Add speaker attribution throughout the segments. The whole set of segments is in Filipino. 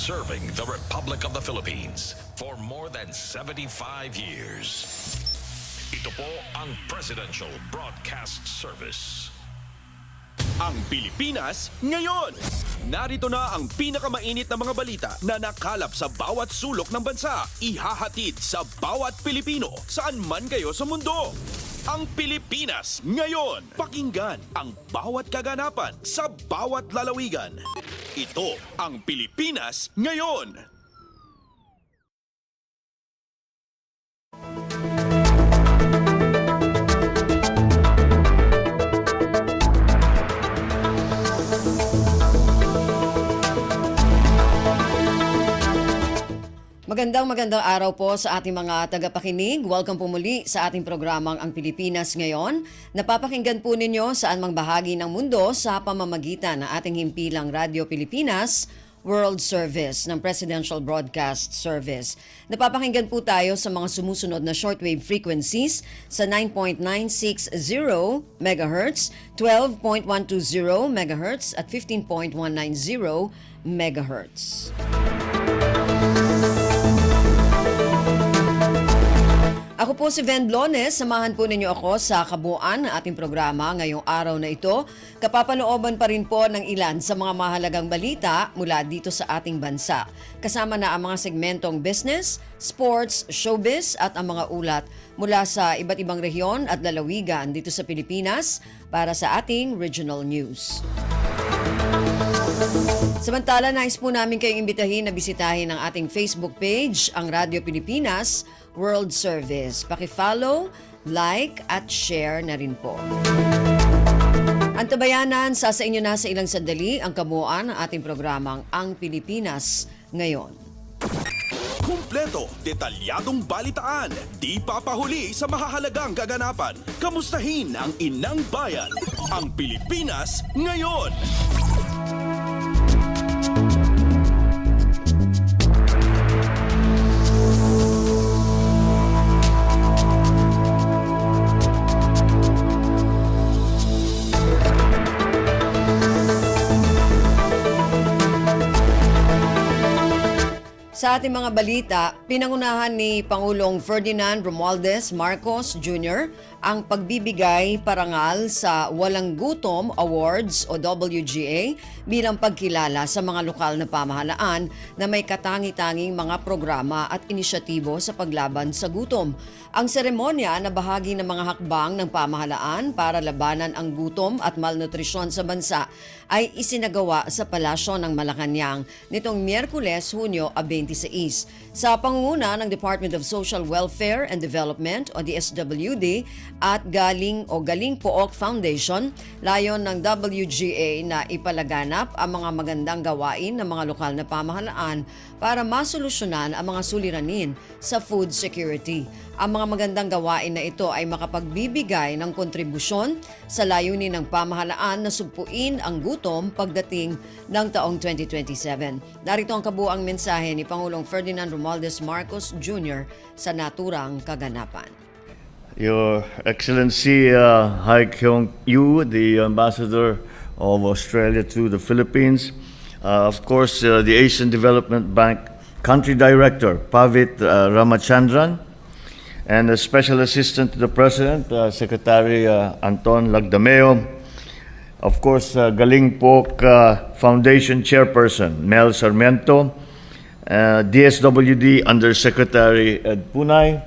Speaker 1: serving the Republic of the Philippines for more than 75 years. Ito po ang Presidential Broadcast Service.
Speaker 2: Ang Pilipinas ngayon. Narito na ang pinakamainit na mga balita na nakalap sa bawat sulok ng bansa. Ihahatid sa bawat Pilipino saan man kayo sa mundo. Ang Pilipinas ngayon. Pakinggan ang bawat kaganapan sa bawat lalawigan. Ito ang Pilipinas ngayon.
Speaker 3: Magandang araw po sa ating mga tagapakinig. Welcome po muli sa ating programang Ang Pilipinas Ngayon. Napapakinggan po ninyo saan mang bahagi ng mundo sa pamamagitan ng ating himpilang Radyo Pilipinas World Service ng Presidential Broadcast Service. Napapakinggan po tayo sa mga sumusunod na shortwave frequencies sa 9.960 MHz, 12.120 MHz at 15.190 MHz. Ako po si Ven Blones, samahan po ninyo ako sa kabuuan ng ating programa ngayong araw na ito. Kapapanooban pa rin po ng ilan sa mga mahalagang balita mula dito sa ating bansa. Kasama na ang mga segmentong business, sports, showbiz at ang mga ulat mula sa iba't ibang rehiyon at lalawigan dito sa Pilipinas para sa ating regional news. Samantala, nais po namin kayong imbitahin na bisitahin ang ating Facebook page, ang Radyo Pilipinas World Service. Paki-follow, like at share na rin po. Antabayanan, sa inyo na sa ilang sandali ang kabuuan ng ating programang Ang Pilipinas Ngayon.
Speaker 2: Kumpleto, detalyadong balitaan, di papahuli sa mahahalagang kaganapan. Kamustahin ang inang bayan, ang Pilipinas ngayon.
Speaker 3: Sa ating mga balita, pinangunahan ni Pangulong Ferdinand Romualdez Marcos Jr. ang pagbibigay parangal sa Walang Gutom Awards o WGA bilang pagkilala sa mga lokal na pamahalaan na may katangi-tanging mga programa at inisyatibo sa paglaban sa gutom. Ang seremonya na bahagi ng mga hakbang ng pamahalaan para labanan ang gutom at malnutrisyon sa bansa ay isinagawa sa Palasyo ng Malacanang nitong Miyerkules, Hunyo 26. Sa pangunguna ng Department of Social Welfare and Development o DSWD at Galing Pook Foundation, layon ng WGA na ipalaganap ang mga magandang gawain ng mga lokal na pamahalaan para masolusyonan ang mga suliranin sa food security. Ang mga magandang gawain na ito ay makapagbibigay ng kontribusyon sa layunin ng pamahalaan na sugpuin ang gutom pagdating ng taong 2027. Narito ang kabuuang mensahe ni Pangulong Ferdinand Romualdez Marcos Jr. sa naturang kaganapan.
Speaker 4: Your Excellency Hai Kyong Yu, the Ambassador of Australia to the Philippines, of course, the Asian Development Bank Country Director, Pavit Ramachandran, and the Special Assistant to the President, Secretary Anton Lagdameo, of course, Galing Pook Foundation Chairperson, Mel Sarmiento, DSWD Undersecretary Ed Punay,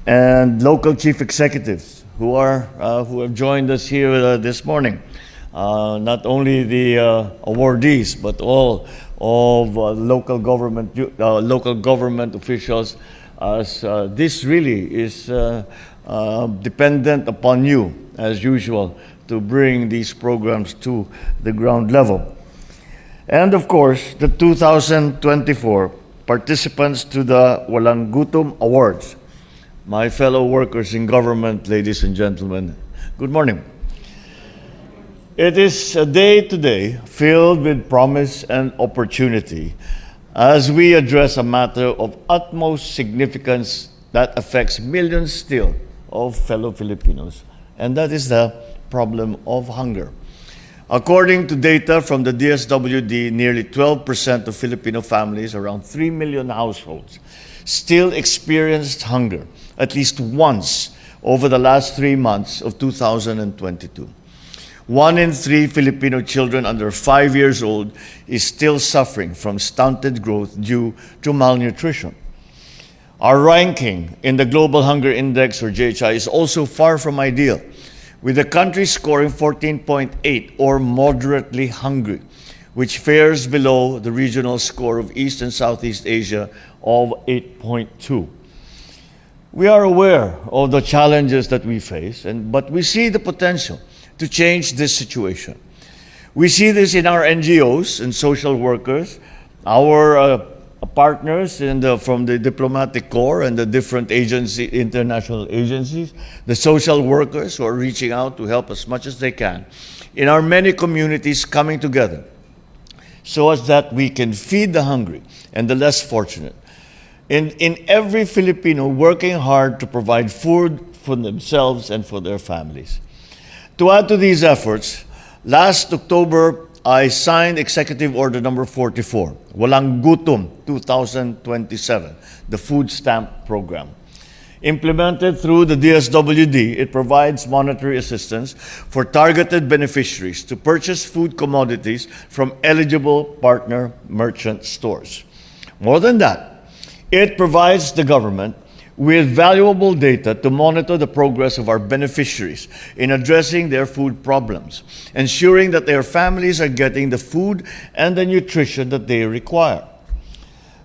Speaker 4: and local chief executives who have joined us here this morning. Not only the awardees, but all of local government officials, as this really is dependent upon you, as usual, to bring these programs to the ground level. And of course, the 2024 participants to the Walang Gutom Awards. My fellow workers in government, ladies and gentlemen, good morning. It is a day today filled with promise and opportunity as we address a matter of utmost significance that affects millions still of fellow Filipinos, and that is the problem of hunger. According to data from the DSWD, nearly 12% of Filipino families, around 3 million households, still experienced hunger at least once over the last 3 months of 2022. 1 in 3 Filipino children under 5 years old is still suffering from stunted growth due to malnutrition. Our ranking in the Global Hunger Index, or GHI, is also far from ideal, with the country scoring 14.8 or moderately hungry, which fares below the regional score of East and Southeast Asia of 8.2. We are aware of the challenges that we face, but we see the potential to change this situation. We see this in our NGOs and social workers, our partners from the diplomatic corps and the different international agencies, the social workers who are reaching out to help as much as they can, in our many communities coming together so as that we can feed the hungry and the less fortunate. In every Filipino working hard to provide food for themselves and for their families. To add to these efforts, last October, I signed Executive Order number 44, Walang Gutom 2027, the food stamp program. Implemented through the DSWD, it provides monetary assistance for targeted beneficiaries to purchase food commodities from eligible partner merchant stores. More than that, it provides the government with valuable data to monitor the progress of our beneficiaries in addressing their food problems, ensuring that their families are getting the food and the nutrition that they require.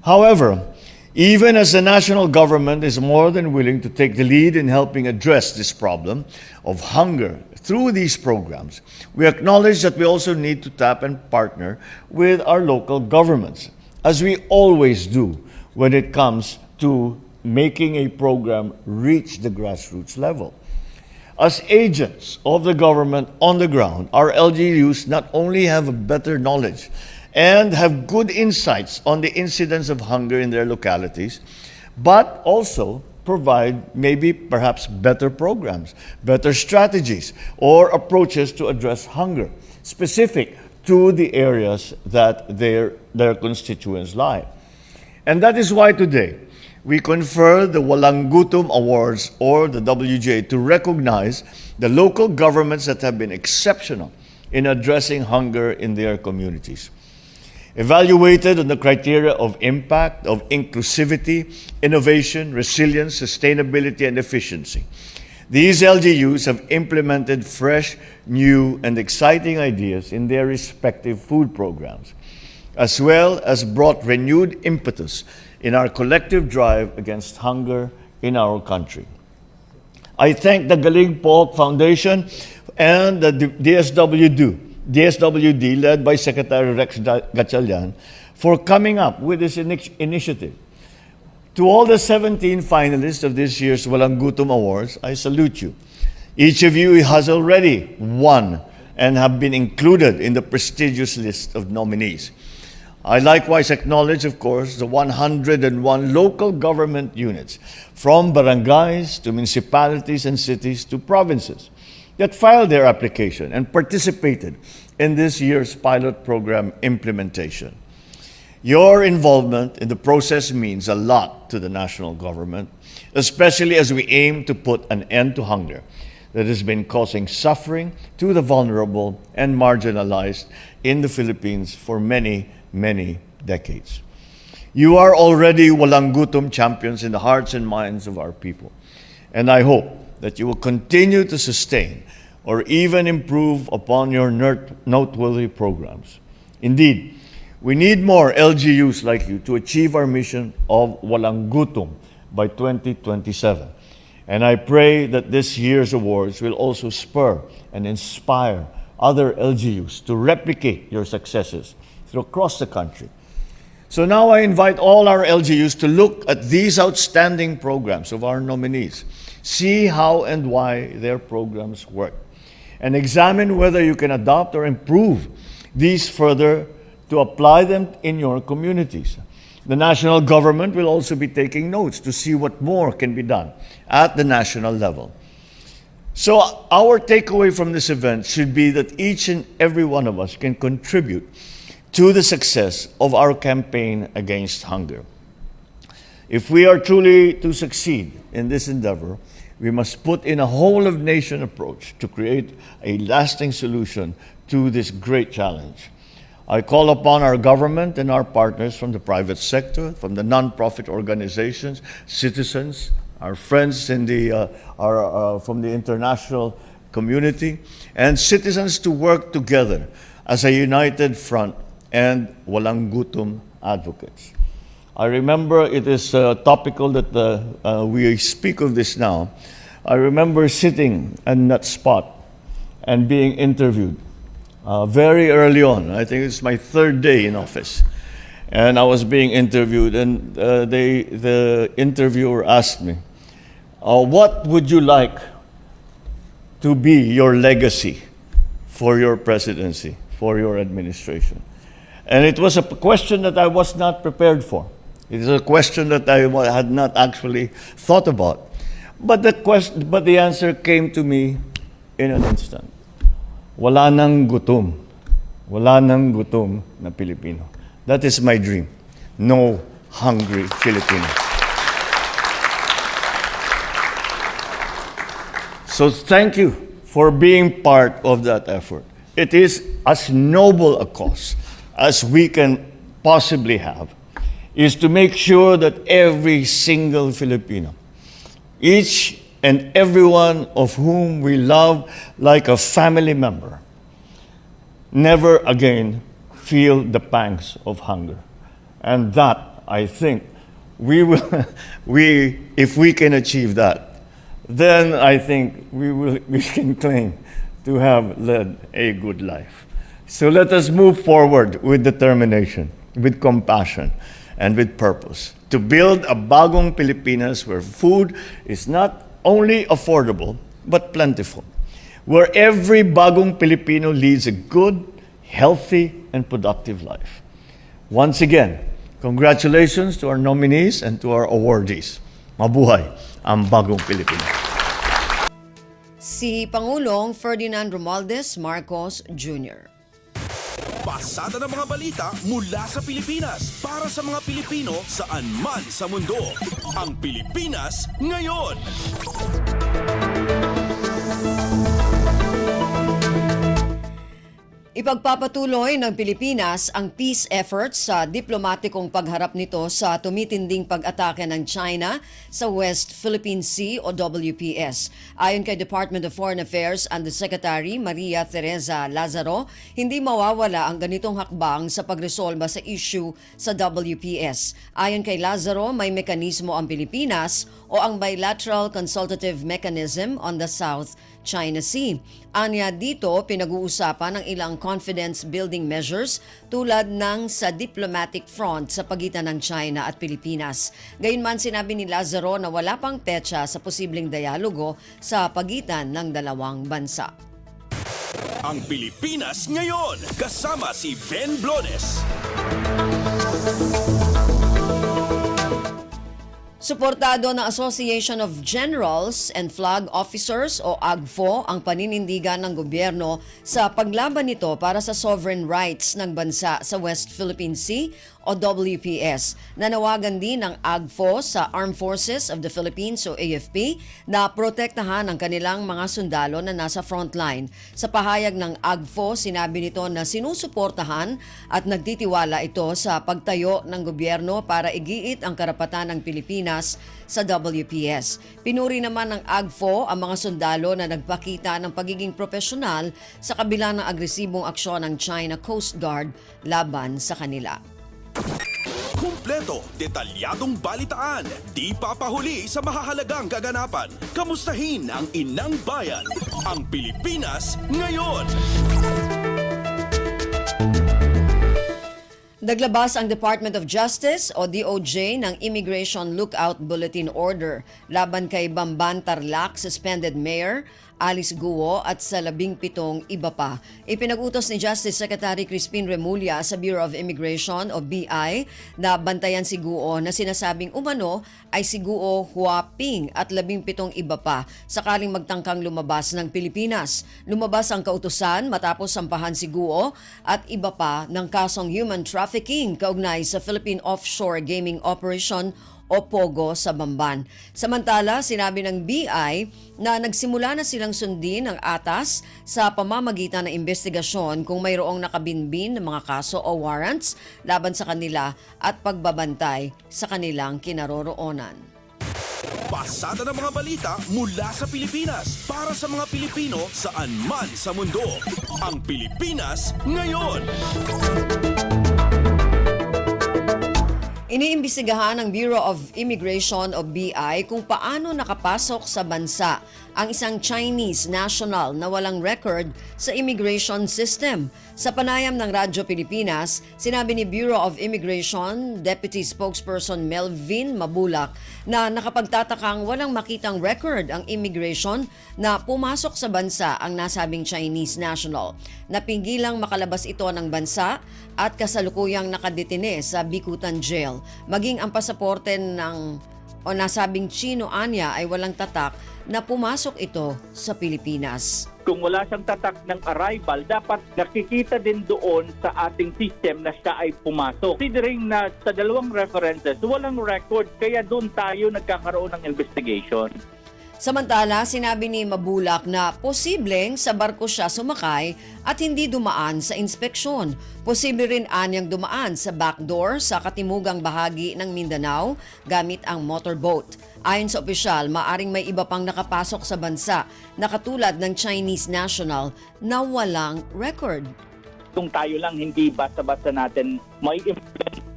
Speaker 4: However, even as the national government is more than willing to take the lead in helping address this problem of hunger through these programs, we acknowledge that we also need to tap and partner with our local governments, as we always do when it comes to making a program reach the grassroots level. As agents of the government on the ground, our LGUs not only have a better knowledge and have good insights on the incidence of hunger in their localities, but also provide perhaps better programs, better strategies, or approaches to address hunger, specific to the areas that their constituents lie. And that is why today, we confer the Walang Gutom Awards, or the WGA, to recognize the local governments that have been exceptional in addressing hunger in their communities. Evaluated on the criteria of impact, of inclusivity, innovation, resilience, sustainability, and efficiency, these LGUs have implemented fresh, new, and exciting ideas in their respective food programs, as well as brought renewed impetus in our collective drive against hunger in our country. I thank the Galing Po Foundation and the DSWD, led by Secretary Rex Gatchalian, for coming up with this initiative. To all the 17 finalists of this year's Walang Gutom Awards, I salute you. Each of you has already won and have been included in the prestigious list of nominees. I likewise acknowledge, of course, the 101 local government units, from barangays to municipalities and cities to provinces, that filed their application and participated in this year's pilot program implementation. Your involvement in the process means a lot to the national government, especially as we aim to put an end to hunger that has been causing suffering to the vulnerable and marginalized in the Philippines for many decades. You are already Walang Gutom champions in the hearts and minds of our people. And I hope that you will continue to sustain or even improve upon your noteworthy programs. Indeed, we need more LGUs like you to achieve our mission of Walang Gutom by 2027. And I pray that this year's awards will also spur and inspire other LGUs to replicate your successes across the country. So now I invite all our LGUs to look at these outstanding programs of our nominees, see how and why their programs work, and examine whether you can adopt or improve these further to apply them in your communities. The national government will also be taking notes to see what more can be done at the national level. So our takeaway from this event should be that each and every one of us can contribute to the success of our campaign against hunger. If we are truly to succeed in this endeavor, we must put in a whole-of-nation approach to create a lasting solution to this great challenge. I call upon our government and our partners from the private sector, from the non-profit organizations, citizens, our friends in from the international community, and citizens to work together as a united front and walang gutom advocates. I remember it is topical that we speak of this now. I remember sitting in that spot and being interviewed very early on. I think it's my third day in office. And I was being interviewed, and the interviewer asked me, what would you like to be your legacy for your presidency, for your administration? And it was a question that I was not prepared for. It is a question that I had not actually thought about. But the answer came to me in an instant. Wala nang gutom. Wala nang gutom na Pilipino. That is my dream. No hungry Filipino. So thank you for being part of that effort. It is as noble a cause as we can possibly have, is to make sure that every single Filipino, each and every one of whom we love like a family member, never again feel the pangs of hunger. And that, I think, if we can achieve that, then I think we can claim to have led a good life. So let us move forward with determination, with compassion, and with purpose to build a bagong Pilipinas where food is not only affordable, but plentiful. Where every bagong Filipino leads a good, healthy, and productive life. Once again, congratulations to our nominees and to our awardees. Mabuhay ang bagong Pilipinas.
Speaker 3: Si Pangulong Ferdinand Romualdez Marcos Jr.
Speaker 2: Pasada ng mga balita mula sa Pilipinas para sa mga Pilipino saan man sa mundo. Ang Pilipinas ngayon.
Speaker 3: Ipagpapatuloy ng Pilipinas ang peace efforts sa diplomatikong pagharap nito sa tumitinding pag-atake ng China sa West Philippine Sea o WPS. Ayon kay Department of Foreign Affairs Undersecretary Maria Teresa Lazaro, hindi mawawala ang ganitong hakbang sa pagresolba sa issue sa WPS. Ayon kay Lazaro, may mekanismo ang Pilipinas o ang Bilateral Consultative Mechanism on the South China Sea. Anya dito, pinag-uusapan ang ilang confidence-building measures tulad ng sa diplomatic front sa pagitan ng China at Pilipinas. Gayunman sinabi ni Lazaro na wala pang petsa sa posibleng dialogo sa pagitan ng dalawang bansa.
Speaker 2: Ang Pilipinas ngayon, kasama si Ben Blones.
Speaker 3: Suportado ng Association of Generals and Flag Officers o AGFO ang paninindigan ng gobyerno sa paglaban nito para sa sovereign rights ng bansa sa West Philippine Sea o WPS. Nanawagan din ng AGFO sa Armed Forces of the Philippines o AFP na protektahan ang kanilang mga sundalo na nasa frontline. Sa pahayag ng AGFO, sinabi nito na sinusuportahan at nagtitiwala ito sa pagtayo ng gobyerno para igiit ang karapatan ng Pilipinas sa WPS. Pinuri naman ng AGFO ang mga sundalo na nagpakita ng pagiging profesional sa kabila ng agresibong aksyon ng China Coast Guard laban sa kanila.
Speaker 2: Kumpleto, detalyadong balitaan, di papahuli sa mahahalagang kaganapan. Kamustahin ang inang bayan, ang Pilipinas ngayon.
Speaker 3: Naglabas ang Department of Justice o DOJ ng Immigration Lookout Bulletin Order laban kay Bamban Tarlac suspended mayor Alice Guo at sa 17 iba pa. Ipinag-utos ni Justice Secretary Crispin Remulla sa Bureau of Immigration o BI na bantayan si Guo na sinasabing umano ay si Guo Huaping at 17 iba pa sakaling magtangkang lumabas ng Pilipinas. Lumabas ang kautusan matapos sampahan si Guo at iba pa ng kasong human trafficking kaugnay sa Philippine Offshore Gaming Operation o POGO sa Bamban. Samantala, sinabi ng BI na nagsimula na silang sundin ang atas sa pamamagitan ng investigasyon kung mayroong nakabinbin ng mga kaso o warrants laban sa kanila at pagbabantay sa kanilang kinaroroonan.
Speaker 2: Pasada ng mga balita mula sa Pilipinas para sa mga Pilipino saan man sa mundo. Ang Pilipinas ngayon.
Speaker 3: Iniimbestigahan ng Bureau of Immigration o BI kung paano nakapasok sa bansa ang isang Chinese national na walang record sa immigration system. Sa panayam ng Radyo Pilipinas, sinabi ni Bureau of Immigration Deputy Spokesperson Melvin Mabulak na nakapagtatakang walang makitang record ang immigration na pumasok sa bansa ang nasabing Chinese national. Napigilang makalabas ito ng bansa at kasalukuyang nakadetine sa Bikutan Jail. Maging ang pasaporte ng nasabing Chino anya ay walang tatak na pumasok ito sa Pilipinas.
Speaker 5: Kung wala siyang tatak ng arrival, dapat nakikita din doon sa ating system na siya ay pumasok. Considering na sa dalawang references, walang record, kaya doon tayo nagkakaroon ng investigation.
Speaker 3: Samantala, sinabi ni Mabulak na posibleng sa barko siya sumakay at hindi dumaan sa inspeksyon. Posible rin anyang dumaan sa backdoor sa katimugang bahagi ng Mindanao gamit ang motorboat. Ayon sa opisyal, maaring may iba pang nakapasok sa bansa na katulad ng Chinese national na walang record.
Speaker 5: Kung tayo lang hindi basta-basta natin may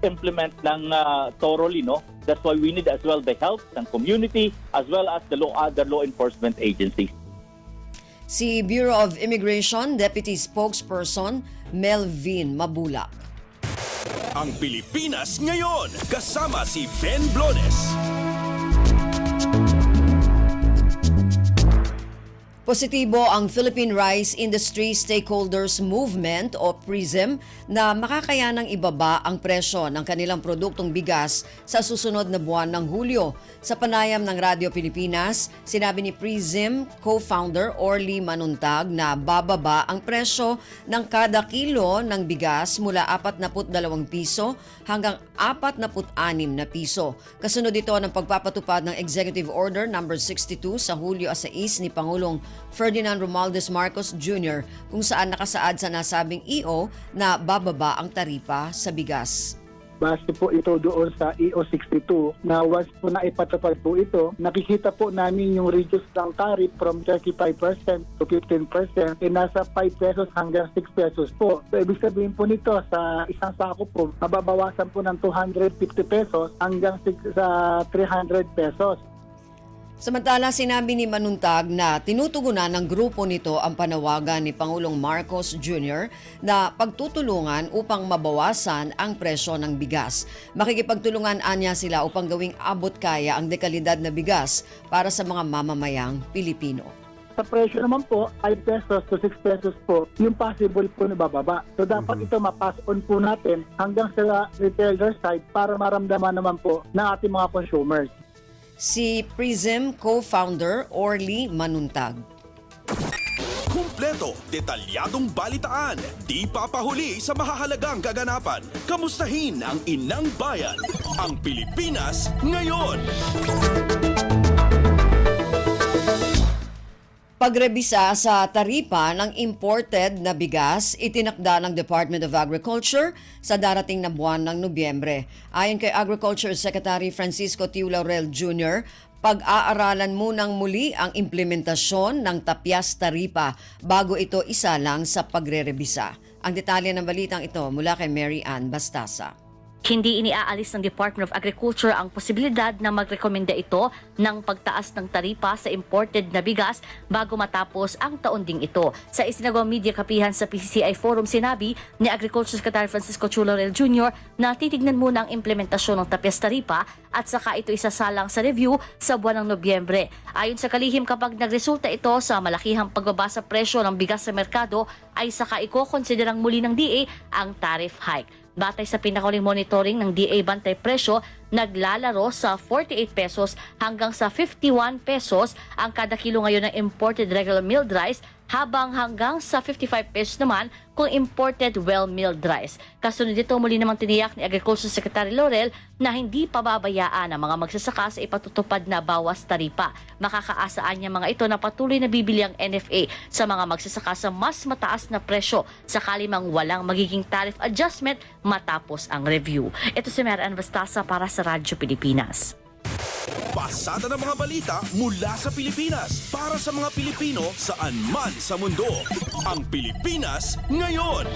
Speaker 5: implement ng thoroughly, no? That's why we need as well the help ng community as well as the other law enforcement agencies.
Speaker 3: Si Bureau of Immigration Deputy Spokesperson Melvin Mabulak.
Speaker 2: Ang Pilipinas ngayon kasama si Ben Blones.
Speaker 3: Positibo ang Philippine Rice Industry Stakeholders Movement o PRISM na makakayanang ibaba ang presyo ng kanilang produktong bigas sa susunod na buwan ng Hulyo. Sa panayam ng Radyo Pilipinas, sinabi ni PRISM co-founder Orly Manuntag na bababa ang presyo ng kada kilo ng bigas mula 42 piso hanggang 46 na piso. Kasunod ito ng pagpapatupad ng Executive Order No. 62 sa Hulyo 6 ni Pangulong Ferdinand Romualdez Marcos Jr. kung saan nakasaad sa nasabing EO na bababa ang taripa sa bigas.
Speaker 6: Base po ito doon sa EO 62 na once po na ipatupad po ito, nakikita po namin yung reduce ng tariff from 35% to 15% nasa 5 pesos hanggang 6 pesos po. So, ibig sabihin po nito sa isang sako po, mababawasan po ng 250 pesos hanggang sa 300 pesos.
Speaker 3: Samantala, sinabi ni Manuntag na tinutugunan ng grupo nito ang panawagan ni Pangulong Marcos Jr. na pagtutulungan upang mabawasan ang presyo ng bigas. Makikipagtulungan anya sila upang gawing abot kaya ang dekalidad na bigas para sa mga mamamayang Pilipino.
Speaker 6: Sa presyo naman po, 5 pesos to 6 pesos po, yung possible po na bababa. So dapat ito ma-pass on po natin hanggang sa retailer side para maramdaman naman po ng ating mga consumers.
Speaker 3: Si PRISM co-founder Orly Manuntag.
Speaker 2: Kumpleto, detalyadong balitaan, di papahuli sa mahahalagang kaganapan. Kamustahin ang inang bayan, ang Pilipinas ngayon.
Speaker 3: Pagrebisa sa taripa ng imported na bigas, itinakda ng Department of Agriculture sa darating na buwan ng Nobyembre. Ayon kay Agriculture Secretary Francisco Tiu Laurel Jr., pag-aaralan munang muli ang implementasyon ng tapyas taripa bago ito isalang sa pagrerebisa. Ang detalye ng balitang ito mula kay Mary Ann Bastasa.
Speaker 7: Hindi iniaalis ng Department of Agriculture ang posibilidad na magrekomenda ito ng pagtaas ng taripa sa imported na bigas bago matapos ang taon ding ito. Sa isinagawang media kapihan sa PCCI Forum, sinabi ni Agriculture Secretary Francisco Chu Laurel Jr. na titignan muna ang implementasyon ng tapyas taripa at saka ito isasalang sa review sa buwan ng Nobyembre. Ayon sa kalihim, kapag nagresulta ito sa malakihang pagbaba sa presyo ng bigas sa merkado, ay saka iko-konsiderang muli ng DA ang tariff hike. Batay sa pinakahuling monitoring ng DA Bantay Presyo, naglalaro sa 48 pesos hanggang sa 51 pesos ang kada kilo ngayon ng imported regular milled rice, habang hanggang sa 55 pesos naman kung imported well-milled rice. Kasunod dito, muli namang tiniyak ni Agriculture Secretary Laurel na hindi pababayaan ang mga magsasaka sa ipatutupad na bawas taripa. Makakaasaan niya mga ito na patuloy na bibili ang NFA sa mga magsasaka sa mas mataas na presyo sakali mang walang magiging tariff adjustment matapos ang review. Ito si Mary Ann Bastasa para sa Radyo Pilipinas.
Speaker 2: Pasada ng mga balita mula sa Pilipinas para sa mga Pilipino saan man sa mundo. Ang Pilipinas ngayon.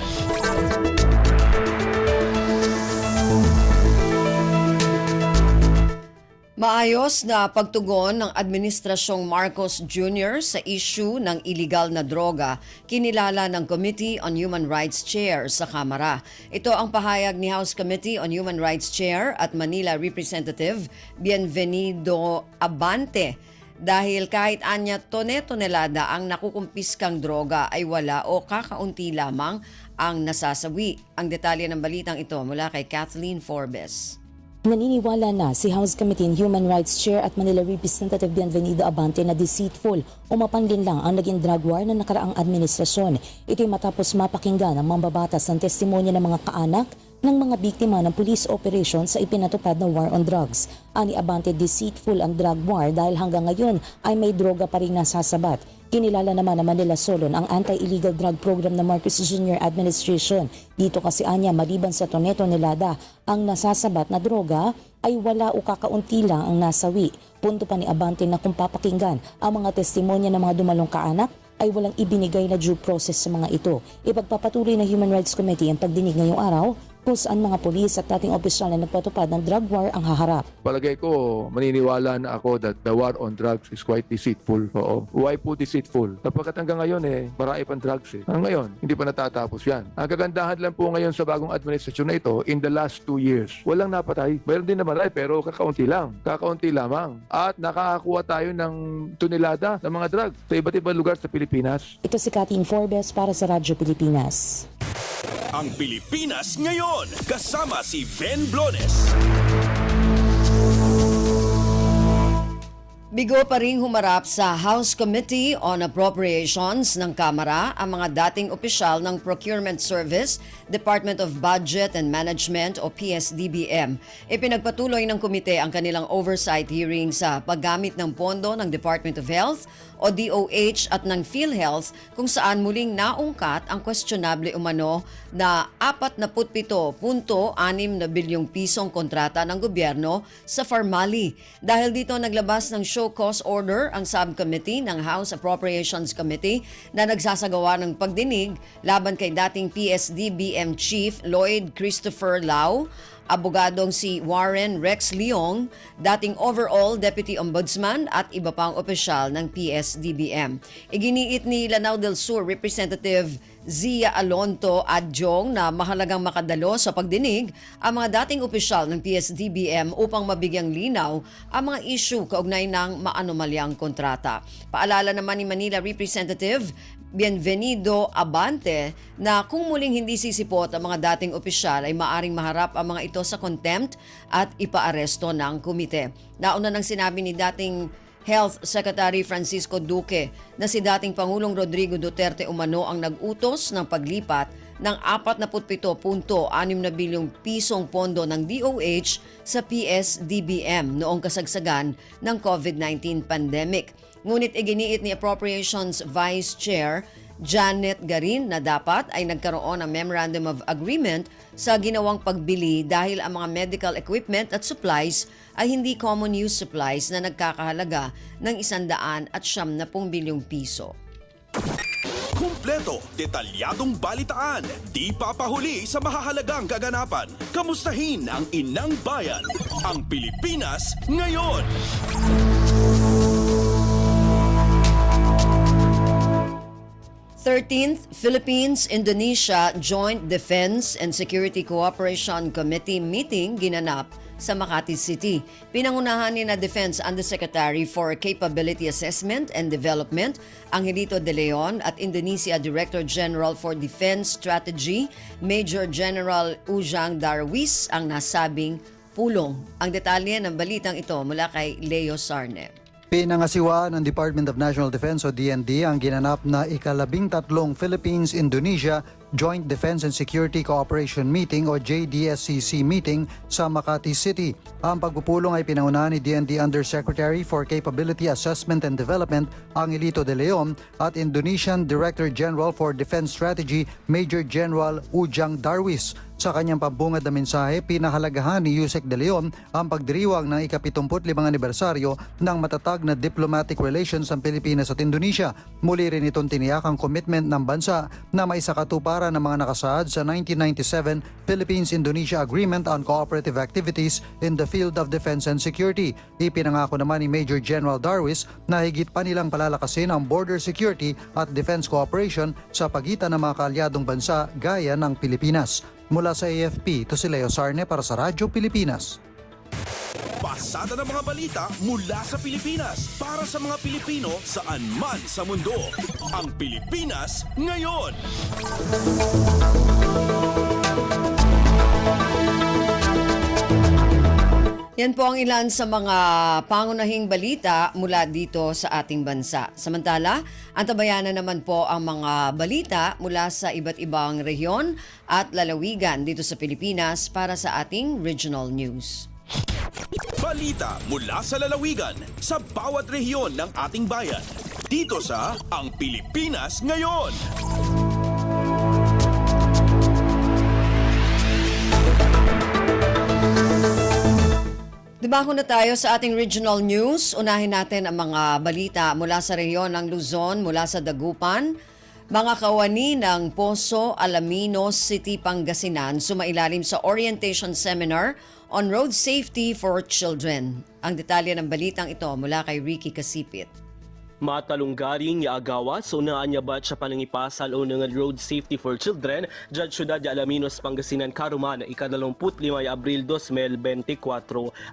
Speaker 3: Maayos na pagtugon ng Administrasyong Marcos Jr. sa issue ng iligal na droga, kinilala ng Committee on Human Rights Chair sa Kamara. Ito ang pahayag ni House Committee on Human Rights Chair at Manila Representative Bienvenido Abante. Dahil kahit anya tone-tonelada ang nakukumpiskang droga ay wala o kakaunti lamang ang nasasawi. Ang detalye ng balitang ito mula kay Kathleen Forbes.
Speaker 8: Naniniwala na si House Committee on Human Rights Chair at Manila Representative Bienvenido Abante na deceitful o mapanlin lang ang naging drug war na nakaraang administrasyon. Ito'y matapos mapakinggan ang mambabatas ng testimonya ng mga kaanak ng mga biktima ng police operation sa ipinatupad na war on drugs. Ani Abante, deceitful ang drug war dahil hanggang ngayon ay may droga pa rin nasasabat. Kinilala naman ng Manila Solon ang anti-illegal drug program ng Marcos Jr. Administration. Dito kasi anya, maliban sa tonelada, ang nasasabat na droga ay wala o kakaunti lang ang nasawi. Punto pa ni Abante na kung papakinggan ang mga testimonya ng mga dumalong kaanak, ay walang ibinigay na due process sa mga ito. Ipagpapatuloy ng Human Rights Committee ang pagdinig ngayong araw kung saan mga pulis at dating opisyal na nagpatupad ng drug war ang haharap.
Speaker 9: Palagay ko, maniniwala na ako that the war on drugs is quite deceitful. Oo. Why po deceitful? Sapagkat hanggang ngayon marami pang drugs Hanggang ngayon, hindi pa natatapos yan. Ang kagandahan lang po ngayon sa bagong administrasyon na ito, in the last 2 years, walang napatay. Mayroon din naman pero kakaunti lang. Kakaunti lamang. At nakakakuha tayo ng tonelada ng mga drugs sa iba't ibang lugar sa Pilipinas.
Speaker 8: Ito si Kathleen Forbes para sa Radyo Pilipinas.
Speaker 2: Ang Pilipinas ngayon, kasama si Ven Blones.
Speaker 3: Bigo pa ring humarap sa House Committee on Appropriations ng Kamara ang mga dating opisyal ng Procurement Service, Department of Budget and Management o PSDBM. Ipinagpatuloy ng komite ang kanilang oversight hearing sa paggamit ng pondo ng Department of Health o DOH at ng PhilHealth kung saan muling naungkat ang questionable umano na 47.6 na bilyong pisong kontrata ng gobyerno sa Pharmali. Dahil dito naglabas ng show cause order ang subcommittee ng House Appropriations Committee na nagsasagawa ng pagdinig laban kay dating PSDBM Chief Lloyd Christopher Lau, abogadong si Warren Rex Leong, dating overall Deputy Ombudsman at iba pang opisyal ng PSDBM. Iginiit ni Lanao del Sur Representative Zia Alonto Adjong na mahalagang makadalo sa pagdinig ang mga dating opisyal ng PSDBM upang mabigyang linaw ang mga issue kaugnay ng maanomalyang kontrata. Paalala naman ni Manila Representative Bienvenido Abante na kung muling hindi sisipot ang mga dating opisyal ay maaring maharap ang mga ito sa contempt at ipaaresto ng komite. Nauna nang sinabi ni dating Health Secretary Francisco Duque na si dating Pangulong Rodrigo Duterte umano ang nag-utos ng paglipat ng 47.6 na bilyong pisong pondo ng DOH sa PSDBM noong kasagsagan ng COVID-19 pandemic. Ngunit iginiit ni Appropriations Vice Chair Janet Garin na dapat ay nagkaroon ng Memorandum of Agreement sa ginawang pagbili dahil ang mga medical equipment at supplies ay hindi common use supplies na nagkakahalaga ng 170 bilyong piso.
Speaker 2: Kung kumpleto, detalyadong balitaan, di papahuli sa mahahalagang kaganapan. Kamustahin ang inang bayan, ang Pilipinas ngayon.
Speaker 3: th Philippines-Indonesia Joint Defense and Security Cooperation Committee meeting ginanap sa Makati City. Pinangunahan ni na Defense Undersecretary for Capability Assessment and Development, Angelito De Leon, at Indonesia Director General for Defense Strategy, Major General Ujang Darwis ang nasabing pulong. Ang detalye ng balitang ito mula kay Leo Sarne.
Speaker 10: Pinangasiwa ng Department of National Defense o DND ang ginanap na ika-13 Philippines-Indonesia Joint Defense and Security Cooperation Meeting o JDSCC meeting sa Makati City. Ang pagpupulong ay pinangunahan ni DND Undersecretary for Capability Assessment and Development Angelito De Leon at Indonesian Director General for Defense Strategy Major General Ujang Darwis. Sa kanyang pambungad na mensahe, pinahalagahan ni Yusek De Leon ang pagdiriwang ng ika-75 anibersaryo ng matatag na diplomatic relations ng Pilipinas at Indonesia. Muli rin itong tiniyak ang commitment ng bansa na maisakatuparan ng mga nakasaad sa 1997 Philippines-Indonesia Agreement on Cooperative Activities in the Field of Defense and Security. Ipinangako naman ni Major General Darwis na higit pa nilang palalakasin ang border security at defense cooperation sa pagitan ng mga kaalyadong bansa gaya ng Pilipinas. Mula sa AFP, ito si Leo Sarne para sa Radyo Pilipinas.
Speaker 2: Pasada ng mga balita mula sa Pilipinas para sa mga Pilipino saan man sa mundo. Ang Pilipinas ngayon.
Speaker 3: Yan po ang ilan sa mga pangunahing balita mula dito sa ating bansa. Samantala, antabayanan naman po ang mga balita mula sa iba't ibang rehiyon at lalawigan dito sa Pilipinas para sa ating regional news.
Speaker 2: Balita mula sa lalawigan sa bawat rehiyon ng ating bayan. Dito sa Ang Pilipinas Ngayon.
Speaker 3: Dumako na tayo sa ating regional news. Unahin natin ang mga balita mula sa rehiyon ng Luzon, mula sa Dagupan. Mga kawani ng Poso, Alaminos City, Pangasinan sumailalim sa orientation seminar on road safety for children. Ang detalye ng balitang ito mula kay Ricky Kasipit.
Speaker 11: Matalunggaring yaagawas unaan niya ba sa panangipasal o ng road safety for children dyan syudad ya Alaminos, Pangasinan karuman ika-25 Abril 2024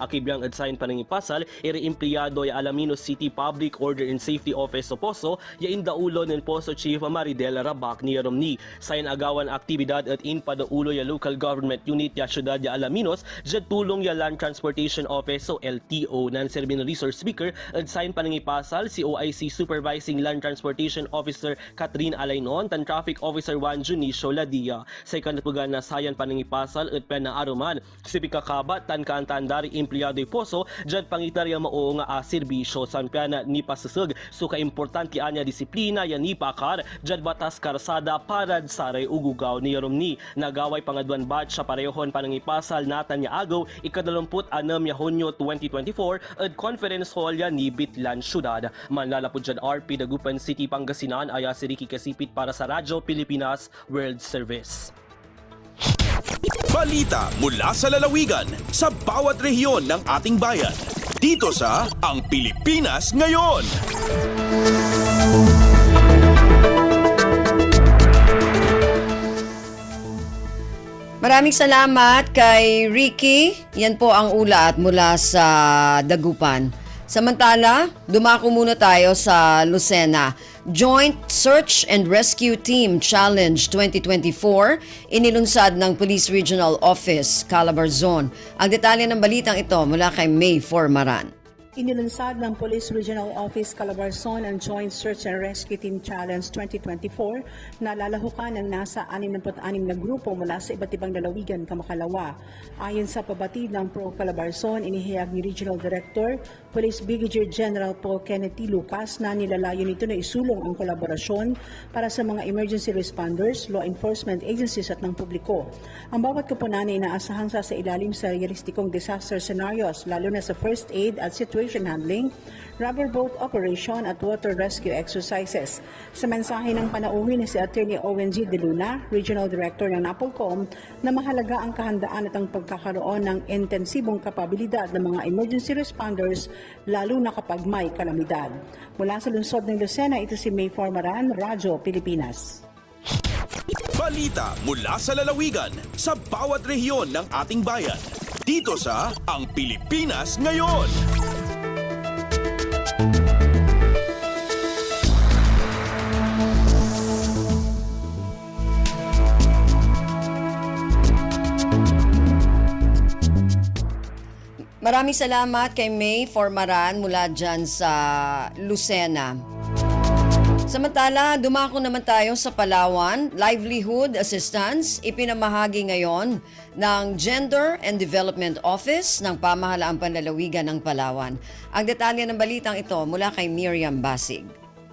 Speaker 11: akibyang adsayin panangipasal iri-empleyado ya Alaminos City Public Order and Safety Office o POSO ya indaulo ng POSO Chief Maridel Rabac ni Romney sayin agawan aktibidad at inpadaulo ya local government unit ya syudad ya Alaminos dyan tulong ya Land Transportation Office o LTO nan Serbino Resource Speaker adsayin panangipasal si OIC Supervising Land Transportation Officer Catherine Alaynon tan Traffic Officer Juan Junicio Ladia sa ikanatugan na sayan panangipasal at penaaruman si pikakabat tan kaantandari empleyado poso dyan pangitarya mao nga serbisyo san piana ni pasasag so kaimportante anya disiplina yan ni pakar dyan batas karsada para saray ugugaw ni Romney nagaway pangadwan batch sa parehon panangipasal natan ya agaw ika-26 ya Hunyo 2024 at conference hall ya ni Bitlan Syudad manlalapod dyan RP Dagupan City, Pangasinan aya si Ricky Kasipit para sa Radyo Pilipinas World Service.
Speaker 2: Balita mula sa lalawigan sa bawat rehiyon ng ating bayan. Dito sa Ang Pilipinas Ngayon.
Speaker 3: Maraming salamat kay Ricky. Yan po ang ulat mula sa Dagupan. Samantala, dumako muna tayo sa Lucena. Joint Search and Rescue Team Challenge 2024 inilunsad ng Police Regional Office, Calabarzon. Ang detalye ng balitang ito mula kay May Formaran.
Speaker 12: Inilunsad ng Police Regional Office Calabarzon ang Joint Search and Rescue Team Challenge 2024 na lalahukan ng nasa 66 na grupo mula sa iba't ibang lalawigan kamakalawa. Ayon sa pabatid ng Pro Calabarzon, inihayag ni Regional Director, Police Brigadier General Paul Kenneth T. Lucas na nilalayo nito na isulong ang kolaborasyon para sa mga emergency responders, law enforcement agencies at ng publiko. Ang bawat kapunan ay inaasahang sa ilalim sa realistikong disaster scenarios, lalo na sa first aid at situation transportation handling, rubber boat operation at water rescue exercises. Sa mensahe ng panauhin ni si Attorney Owen G. De Luna, Regional Director ng NAPOLCOM, na mahalaga ang kahandaan at ang pagkakaroon ng intensibong kapabilidad ng mga emergency responders lalo na kapag may kalamidad. Mula sa lungsod ng Lucena, ito si May Formaran, Radyo Pilipinas.
Speaker 2: Balita mula sa lalawigan sa bawat rehiyon ng ating bayan. Dito sa Ang Pilipinas Ngayon.
Speaker 3: Maraming salamat kay May Formaran mula dyan sa Lucena. Samantala, dumako naman tayo sa Palawan. Livelihood Assistance ipinamahagi ngayon ng Gender and Development Office ng Pamahalaang Panlalawigan ng Palawan. Ang detalye ng balitang ito mula kay Miriam Basig.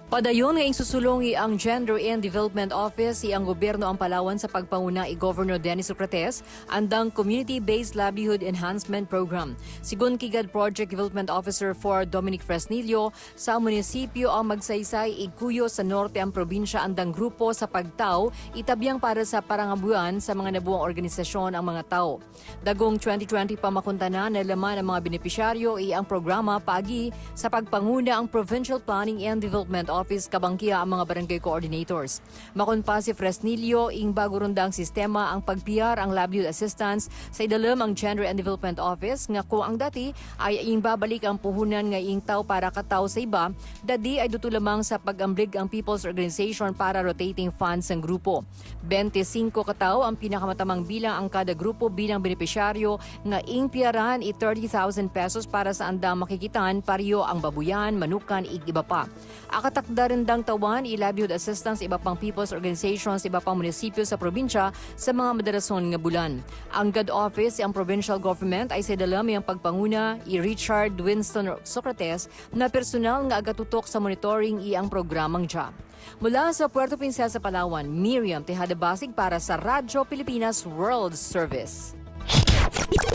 Speaker 13: Padayon ngayong susulungi ang Gender and Development Office ang gobyerno ang Palawan sa pagpanguna ni Governor Dennis Socrates andang Community-Based Livelihood Enhancement Program. Sigun kigad Project Development Officer for Dominic Fresnillo, sa munisipyo ang magsaysay iguyo sa norte ang probinsya andang grupo sa pagtaw itabyang para sa parangabuan sa mga nabuang organisasyon ang mga tao. Dagong 2020 pa makuntana na laman ang mga benepisyaryo ang programa paagi sa pagpanguna ang Provincial Planning and Development Office kabangkiya ang mga barangay coordinators. Makon pa si Fresnillo, ing bago rundang sistema ang pagpiyar ang livelihood assistance sa idalam ang Gender and Development Office nga kung ang dati ay ing babalik ang puhunan nga ing tao para kataw sa iba, dadi ay duto lamang sa pag-amblig ang People's Organization para rotating funds ng grupo. 25 katao ang pinakamatamang bilang ang kada grupo bilang benepisyaryo nga ing piyaran 30,000 pesos para sa andang makikitan pariyo ang babuyan, manukan, iba pa. Akatakda rin dang tawan livelihood assistance iba pang people's organizations, iba pang munisipyo sa probinsya sa mga madarason nga bulan. Ang GAD office, ang provincial government ay sa dalam ang pagpanguna Richard Winston Socrates na personal nga agatutok sa monitoring ang programang DIA. Mula sa Puerto Princesa, Palawan, Miriam Tejada Basig para sa Radyo Pilipinas World Service.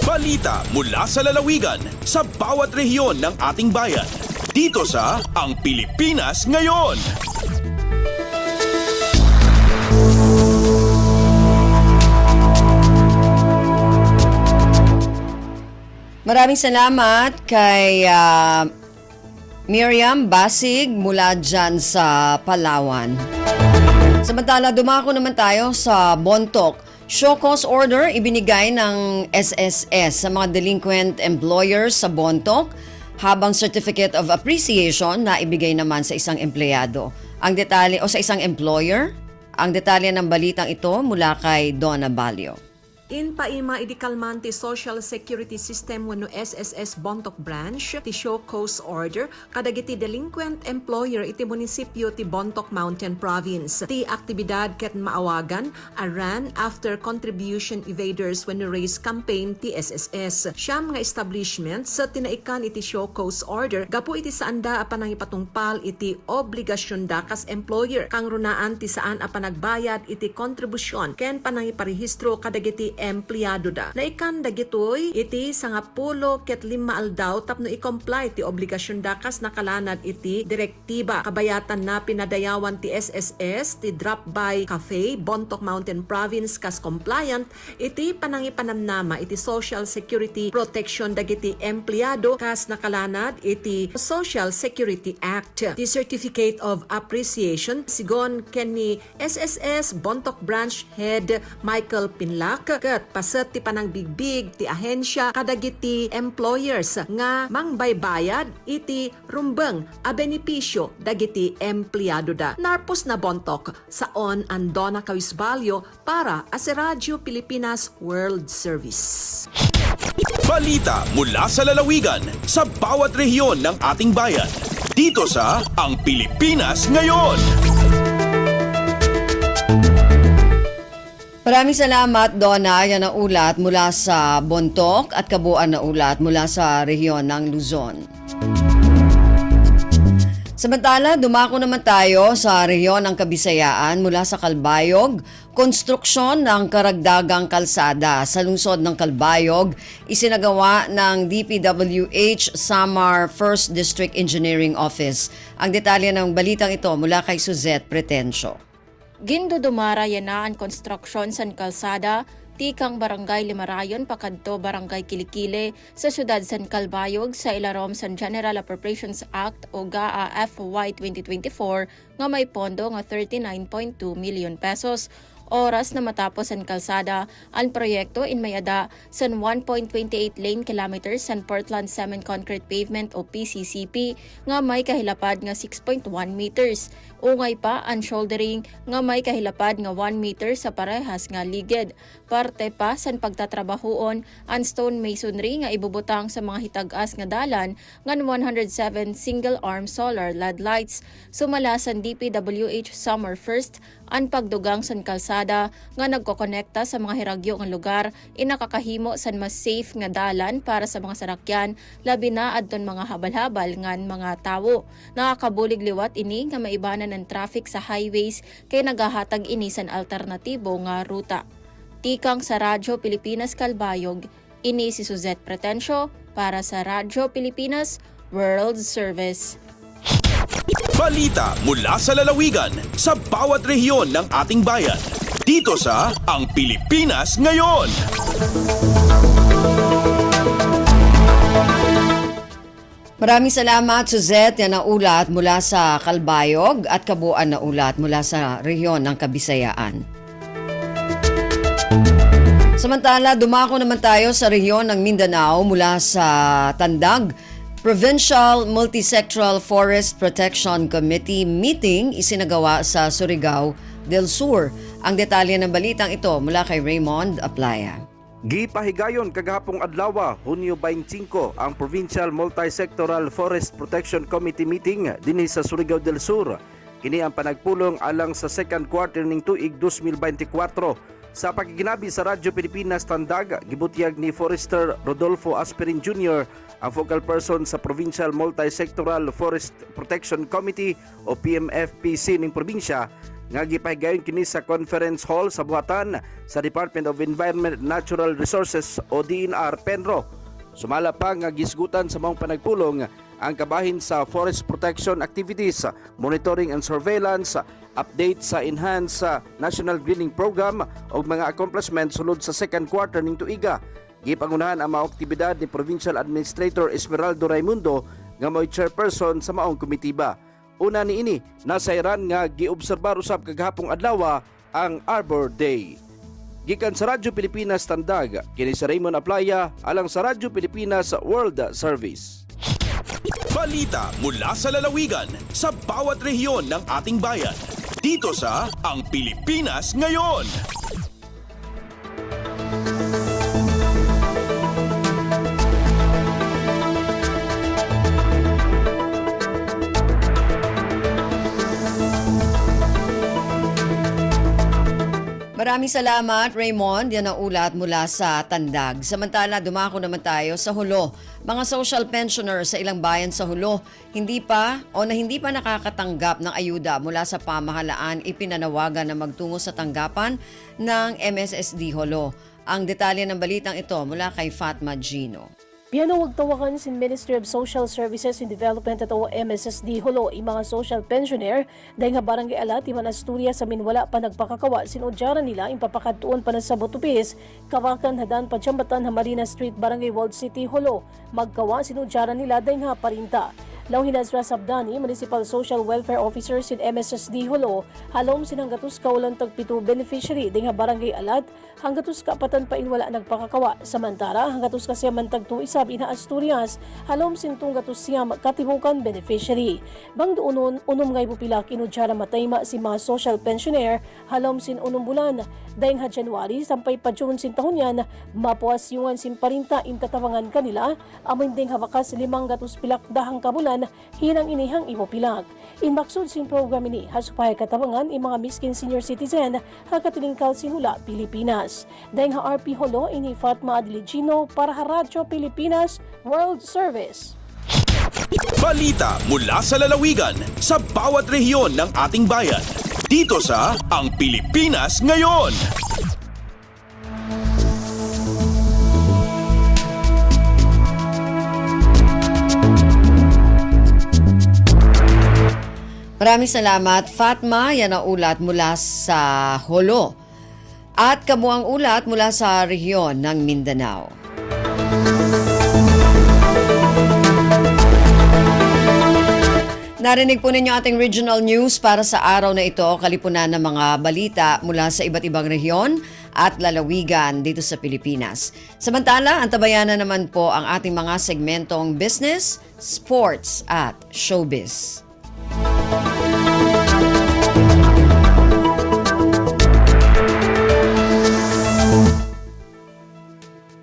Speaker 2: Balita mula sa lalawigan sa bawat rehiyon ng ating bayan. Dito sa Ang Pilipinas Ngayon.
Speaker 3: Maraming salamat kay Miriam Basig mula dyan sa Palawan. Samantala, dumako naman tayo sa Bontoc. Show cause order ibinigay ng SSS sa mga delinquent employers sa Bontoc, habang Certificate of Appreciation na ibigay naman sa isang empleyado. Ang detalye o sa isang employer, ang detalye ng balitang ito mula kay Donna Balio.
Speaker 14: In paima idi kalmante Social Security System wenno SSS Bontoc Branch ti show cause order kadagiti delinquent employer iti munisipyo ti Bontoc Mountain Province. Ti aktibidad ket maawagan a ran after contribution evaders wenno raise campaign ti SSS. Siyam nga establishments sa tinaikan iti show cause order gapu iti saanda a panangipatungpal iti obligasyon da kas employer kang runaan ti saan a panagbayad iti kontribusyon ken panangiparehistro kadagiti empleyado da. Naikan dagitoy iti 10 ket 5 aldaw tapno i-comply ti obligasyon da kas nakalanad iti direktiba kabayatan na pinadayawan ti SSS ti Drop By Cafe Bontoc Mountain Province kas compliant iti panangipanamnama iti Social Security Protection dagiti empleyado kas nakalanad iti Social Security Act. Ti Certificate of Appreciation sigon ken ni SSS Bontoc Branch Head Michael Pinlac ket paset ti panangbigbig ti ahensya kadagiti employers nga mangbaybayad iti rumbeng a benepisyo dagiti empleyado da. Narpos na Bontoc saon ang Donna Cawisbalio para sa Radyo Pilipinas World Service.
Speaker 2: Balita mula sa lalawigan sa bawat rehiyon ng ating bayan. Dito sa Ang Pilipinas Ngayon.
Speaker 3: Maraming salamat, Donna. Yan ang ulat mula sa Bontoc at kabuuan na ulat mula sa rehiyon ng Luzon. Samantala, dumako naman tayo sa rehiyon ng Kabisayaan mula sa Calbayog. Konstruksyon ng karagdagang kalsada sa lungsod ng Calbayog isinagawa ng DPWH Samar 1st District Engineering Office. Ang detalye ng balitang ito mula kay Suzette Pretencio.
Speaker 15: Gindudumara yana ang konstruksyon sa kalsada tikang Barangay Limarayon pakadto Barangay Kilikili sa siyudad San Calbayog sa ilarom sa General Appropriations Act o GAA FY 2024 nga may pondo nga 39.2 million pesos. Oras na matapos ang kalsada, ang proyekto inmayada sa 1.28 lane kilometers sa Portland Cement Concrete Pavement o PCCP nga may kahilapad nga 6.1 meters. Ungay pa ang shouldering nga may kahilapad nga 1 meter sa parehas nga ligid. Parte pa sa pagtatrabahoon ang stone masonry nga ibubutang sa mga hitag-as nga dalan ngan 107 single-arm solar LED lights. Sumala sa DPWH Summer 1st ang pagdugang sa kalsada nga nagkokonekta sa mga hiragyo nga lugar inakakahimo sa mas safe nga dalan para sa mga sarakyan labi na adton mga habal-habal ngan mga tawo. Nakakabulig liwat ini nga maibanan ng traffic sa highways kay nagahatag ini sa alternatibo nga ruta. Tikang sa Radyo Pilipinas Calbayog, ini si Suzette Pretencio para sa Radyo Pilipinas World Service.
Speaker 2: Balita mula sa lalawigan sa bawat rehiyon ng ating bayan. Dito sa Ang Pilipinas Ngayon.
Speaker 3: Maraming salamat, Suzette. Yan ang ulat mula sa Calbayog at kabuuan na ulat mula sa rehiyon ng Kabisayaan. Samantala, dumako naman tayo sa rehiyon ng Mindanao mula sa Tandag. Provincial Multisectoral Forest Protection Committee meeting isinagawa sa Surigao del Sur. Ang detalye ng balitang ito mula kay Raymond Aplaya.
Speaker 16: Gipahigayon kagahapong adlaw, Hunyo 25, ang Provincial Multisectoral Forest Protection Committee meeting dinhi sa Surigao del Sur. Kini ang panagpulong alang sa second quarter ning tuig 2024. Sa pagiginabi sa Radyo Pilipinas Tandag, gibutyag ni Forester Rodolfo Asperin Jr. ang focal person sa Provincial Multisectoral Forest Protection Committee o PMFPC ning probinsya nga gipahigayon kini sa conference hall sa buhatan sa Department of Environment and Natural Resources o DNR Penro. Sumala pa nga gisgutan sa maong panagpulong ang kabahin sa forest protection activities, monitoring and surveillance, update sa enhanced National Greening Program o mga accomplishments sulod sa second quarter ning tuiga. Gipangunahan ang mga aktibidad ni Provincial Administrator Esmeraldo Raimundo nga mo'y chairperson sa maong komitiba. Una ni ini, nasayran nga giobserbar usab kagahapong adlaw ang Arbor Day. Gikan sa Radyo Pilipinas Tandag, kini sa Raymond Aplaya alang sa Radyo Pilipinas World Service.
Speaker 2: Balita mula sa lalawigan sa bawat rehiyon ng ating bayan. Dito sa Ang Pilipinas Ngayon.
Speaker 3: Maraming salamat, Raymond. Yan ang ulat mula sa Tandag. Samantala, dumako naman tayo sa Hulo. Mga social pensioners sa ilang bayan sa Hulo, hindi pa nakakatanggap ng ayuda mula sa pamahalaan, ipinanawagan na magtungo sa tanggapan ng MSSD Hulo. Ang detalye ng balitang ito mula kay Fatma Gino.
Speaker 17: Piano wagtawakan sin Ministry of Social Services and Development at o MSSD Hulo mga social pensioner dahil nga barangay alat iman Asturias sa minwala pa nagpakakawa sinudyaran nila impapakatuon pa na sa Butupis kawakan hadan padyambatan Marina Street Barangay Walled City Hulo magkawa sinudyaran nila dahil nga parinta. Lauhin Azra Sabdani, Municipal Social Welfare Officer sin MSSD Hulo, halom sin hanggatus kaulang tagpito beneficiary ding barangay alat, hanggatus kapatan pa inwala nagpakakawa. Samantara, hanggatus kasi mantagto isab ina Asturias, halom sin tunggatus siyam katibukan beneficiary. Bang doonon, ngay pupilak inudyara matayma si mga social pensioner, halom sin bulan. Dahing ha January, sampay pa June sin tahon yan, mapuas yungan sin parinta intatawangan kanila, amin ding hawakas 500 pilak dahang kabulan, hinang inihang ipopilag. Inmaksud sin program ini hasupay katawangan mga miskin senior citizen hakatilingkal sinula Pilipinas. Dahing ha RP Hulo ini Fatma Adiligino para ha Radyo Pilipinas World Service.
Speaker 2: Balita mula sa lalawigan sa bawat rehiyon ng ating bayan. Dito sa Ang Pilipinas Ngayon.
Speaker 3: Maraming salamat, Fatma. Yan ang ulat mula sa Holo. At kabuang ulat mula sa rehiyon ng Mindanao. Narinig po ninyo ating regional news para sa araw na ito, kalipunan ng mga balita mula sa iba't ibang rehiyon at lalawigan dito sa Pilipinas. Samantala, antabayan na naman po ang ating mga segmentong business, sports at showbiz.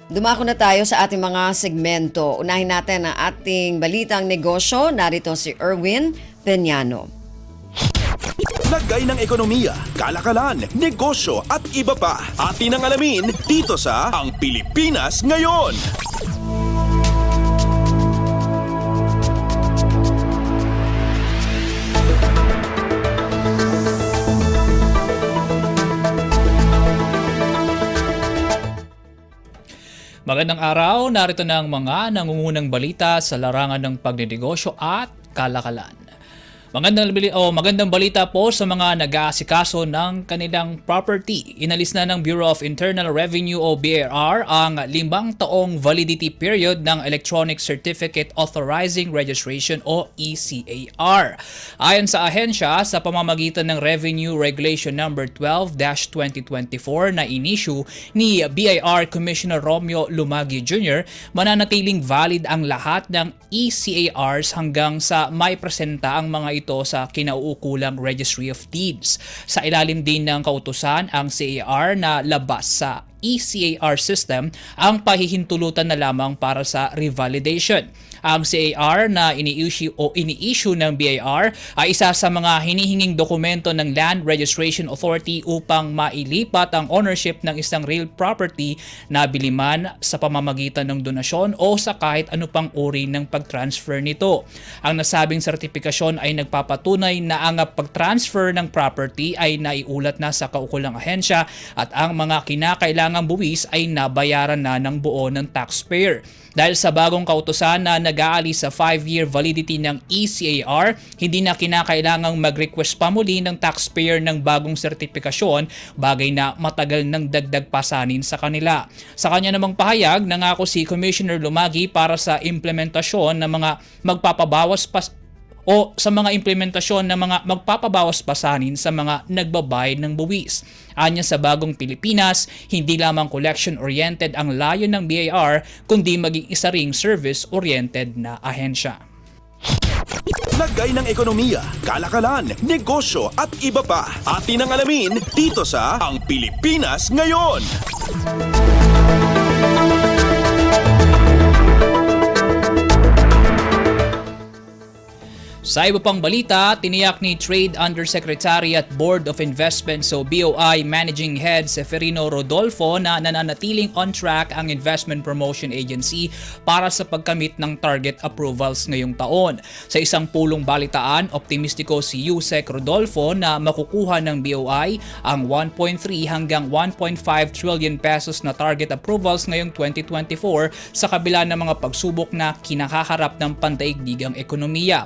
Speaker 3: Dumako na tayo sa ating mga segmento. Unahin natin ang ating balitang negosyo. Narito si Erwin Peñano.
Speaker 2: Lagay ng ekonomiya, kalakalan, negosyo at iba pa. Atin ang alamin dito sa Ang Pilipinas Ngayon.
Speaker 18: Magandang araw, narito na ang mga nangungunang balita sa larangan ng pagnenegosyo at kalakalan. Magandang balita po sa mga nag-aasikaso ng kanilang property. Inalis na ng Bureau of Internal Revenue o BIR ang 5 taong validity period ng Electronic Certificate Authorizing Registration o ECAR. Ayon sa ahensya, sa pamamagitan ng Revenue Regulation No. 12-2024 na inisyu ni BIR Commissioner Romeo Lumagi Jr., mananatiling valid ang lahat ng ECARs hanggang sa may presenta ang mga ito sa kinauukulang Registry of Deeds. Sa ilalim din ng kautusan ang CAR na labas sa ECAR system ang pahihintulutan na lamang para sa revalidation. Ang CAR na ini-issue ng BIR ay isa sa mga hinihinging dokumento ng Land Registration Authority upang mailipat ang ownership ng isang real property na biliman sa pamamagitan ng donasyon o sa kahit ano pang uri ng pag-transfer nito. Ang nasabing sertipikasyon ay nagpapatunay na ang pag-transfer ng property ay naiulat na sa kaukulang ahensya at ang mga kinakailangang buwis ay nabayaran na ng buo ng taxpayer. Dahil sa bagong kautusan na nag-aalis sa 5-year validity ng ECAR, hindi na kinakailangang mag-request pa muli ng taxpayer ng bagong sertipikasyon, bagay na matagal ng dagdag pasanin sa kanila. Sa kanya namang pahayag, nangako si Commissioner Lumagi para sa implementasyon ng mga magpapabawas pasanin sa mga nagbabayad ng buwis. Anya sa bagong Pilipinas, hindi lamang collection-oriented ang layo ng BIR, kundi maging isa ring service-oriented na ahensya.
Speaker 2: Lagay ng ekonomiya, kalakalan, negosyo at iba pa. Atin ang alamin dito sa Ang Pilipinas Ngayon.
Speaker 18: Sa iba pang balita, tiniyak ni Trade Undersecretary at Board of Investments o BOI Managing Head Seferino Rodolfo na nananatiling on track ang Investment Promotion Agency para sa pagkamit ng target approvals ngayong taon. Sa isang pulong balitaan, optimistiko si Yusek Rodolfo na makukuha ng BOI ang 1.3 hanggang 1.5 trillion pesos na target approvals ngayong 2024 sa kabila ng mga pagsubok na kinakaharap ng pandaigdigang ekonomiya.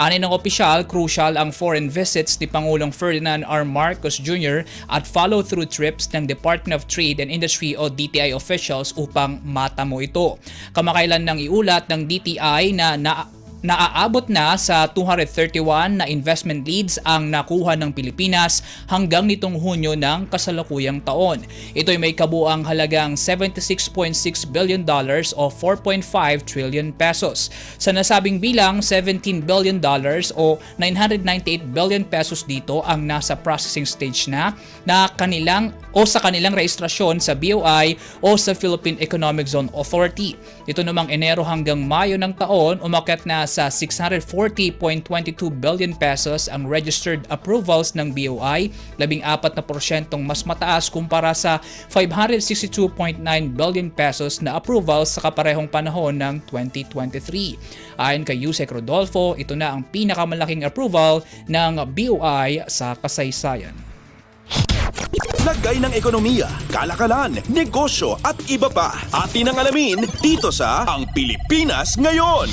Speaker 18: Ani ng opisyal, crucial ang foreign visits ni Pangulong Ferdinand R. Marcos Jr. at follow-through trips ng Department of Trade and Industry o DTI officials upang matamo ito. Kamakailan nang iulat ng DTI na naaabot na sa 231 na investment leads ang nakuha ng Pilipinas hanggang nitong Hunyo ng kasalukuyang taon. Ito ay may kabuang halagang $76.6 billion o 4.5 trillion pesos. Sa nasabing bilang, $17 billion o 998 billion pesos dito ang nasa processing stage na sa kanilang rehistrasyon sa BOI o sa Philippine Economic Zone Authority. Ito namang Enero hanggang Mayo ng taon, umakyat na nasa 640.22 billion pesos ang registered approvals ng BOI, 14% mas mataas kumpara sa 562.9 billion pesos na approvals sa kaparehong panahon ng 2023. Ayon kay Yusek Rodolfo, ito na ang pinakamalaking approval ng BOI sa kasaysayan.
Speaker 2: Lagay ng ekonomiya, kalakalan, negosyo at iba pa. Atin ang alamin dito sa Ang Pilipinas Ngayon.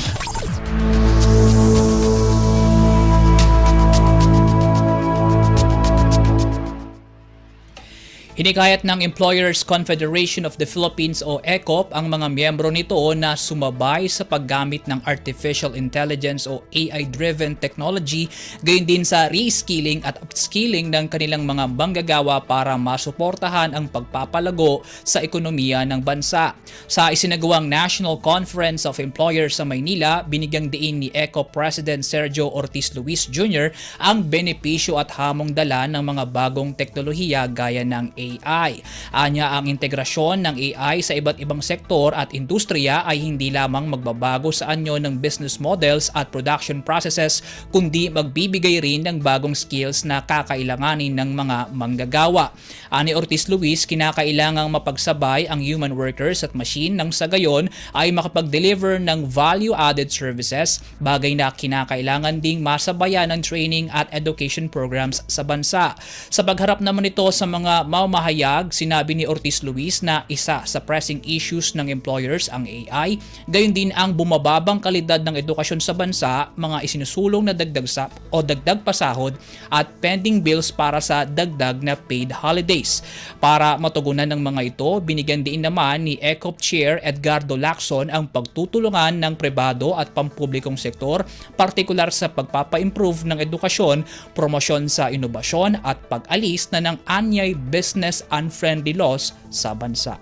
Speaker 18: Hinikayat ng Employers Confederation of the Philippines o ECOP ang mga miyembro nito na sumabay sa paggamit ng artificial intelligence o AI-driven technology, gayon din sa reskilling at upskilling ng kanilang mga manggagawa para masuportahan ang pagpapalago sa ekonomiya ng bansa. Sa isinagawang National Conference of Employers sa Maynila, binigyang diin ni ECOP President Sergio Ortiz Luis Jr. ang benepisyo at hamong dala ng mga bagong teknolohiya gaya ng AI. Anya ang integrasyon ng AI sa iba't ibang sektor at industriya ay hindi lamang magbabago sa anyo ng business models at production processes, kundi magbibigay rin ng bagong skills na kakailanganin ng mga manggagawa. Ani Ortiz Luis, kinakailangang mapagsabay ang human workers at machine nang sa gayon ay makapag-deliver ng value-added services, bagay na kinakailangan ding masabayan ng training at education programs sa bansa. Sa pagharap naman ito sa mga mamahayag, sinabi ni Ortiz Luis na isa sa pressing issues ng employers ang AI, gayon din ang bumababang kalidad ng edukasyon sa bansa, mga isinusulong na dagdag pasahod at pending bills para sa dagdag na paid holidays. Para matugunan ng mga ito, binigyan din naman ni ECOP Chair Edgardo Lacson ang pagtutulungan ng pribado at pampublikong sektor, partikular sa pagpapa-improve ng edukasyon, promosyon sa inobasyon at pag-alis na ng anyay business unfriendly laws sa bansa.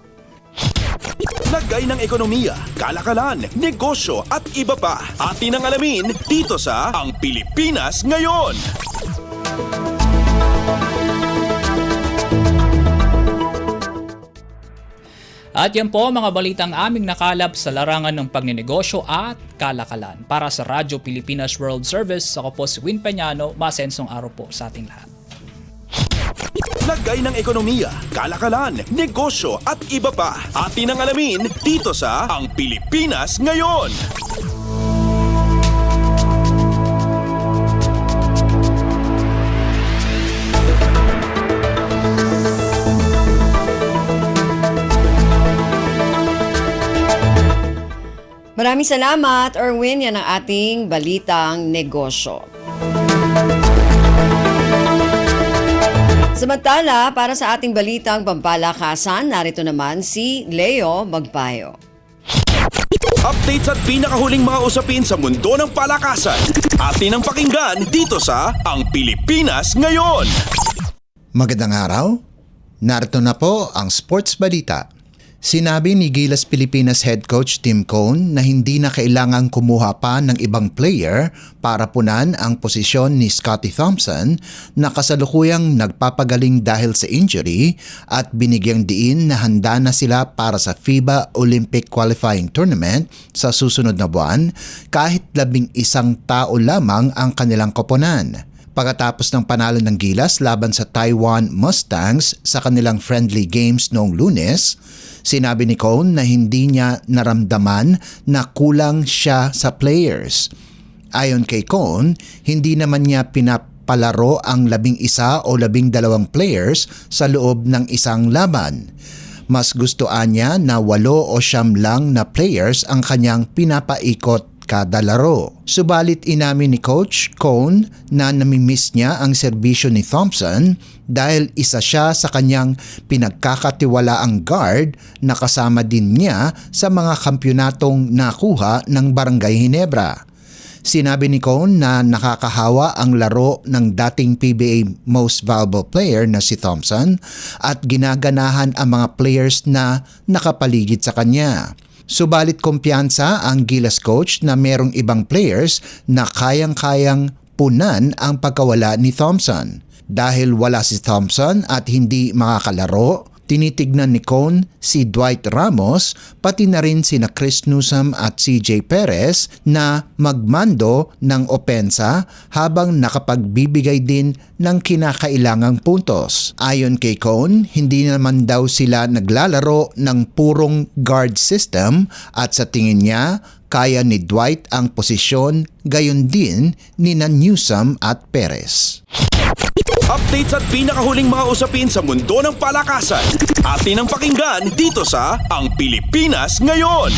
Speaker 2: Lagay ng ekonomiya, kalakalan, negosyo at iba pa. Atin ang alamin dito sa Ang Pilipinas Ngayon.
Speaker 18: At yan po mga balitang aming nakalap sa larangan ng pagninegosyo at kalakalan. Para sa Radyo Pilipinas World Service, ako po si Win Peñano, masensong araw po sa ating lahat.
Speaker 2: Lagay ng ekonomiya, kalakalan, negosyo at iba pa. Atin ang alamin dito sa Ang Pilipinas Ngayon.
Speaker 3: Maraming salamat, Erwin. Yan ang ating balitang negosyo. Samantala, para sa ating balitang pampalakasan, narito naman si Leo Magpayo.
Speaker 2: Updates at pinakahuling mga usapin sa mundo ng palakasan. Atin ang pakinggan dito sa Ang Pilipinas Ngayon.
Speaker 19: Magandang araw. Narito na po ang sports balita. Sinabi ni Gilas Pilipinas head coach Tim Cone na hindi na kailangang kumuha pa ng ibang player para punan ang posisyon ni Scotty Thompson na kasalukuyang nagpapagaling dahil sa injury at binigyang diin na handa na sila para sa FIBA Olympic Qualifying Tournament sa susunod na buwan kahit 11 tao lamang ang kanilang koponan. Pagkatapos ng panalo ng Gilas laban sa Taiwan Mustangs sa kanilang friendly games noong Lunes, sinabi ni Cone na hindi niya naramdaman na kulang siya sa players. Ayon kay Cone, hindi naman niya pinapalaro ang 11 o 12 players sa loob ng isang laban. Mas gustoan niya na 8 o 9 lang na players ang kanyang pinapaikot kada laro. Subalit inamin ni Coach Cone na namimiss niya ang serbisyo ni Thompson dahil isa siya sa kanyang pinagkakatiwalaang guard na kasama din niya sa mga kampyonatong nakuha ng Barangay Ginebra. Sinabi ni Cone na nakakahawa ang laro ng dating PBA Most Valuable Player na si Thompson at ginaganahan ang mga players na nakapaligid sa kanya. Subalit kumpiyansa ang Gilas coach na merong ibang players na kayang-kayang punan ang pagkawala ni Thompson. Dahil wala si Thompson at hindi makakalaro, Tinitignan ni Cone si Dwight Ramos pati na rin sina Chris Newsome at CJ Perez na magmando ng opensa habang nakapagbibigay din ng kinakailangang puntos. Ayon kay Cone, hindi naman daw sila naglalaro ng purong guard system at sa tingin niya, kaya ni Dwight ang posisyon, gayon din ni Newsome at Perez.
Speaker 2: Updates at pinakahuling mga usapin sa mundo ng palakasan. Atin ang pakinggan dito sa Ang Pilipinas Ngayon.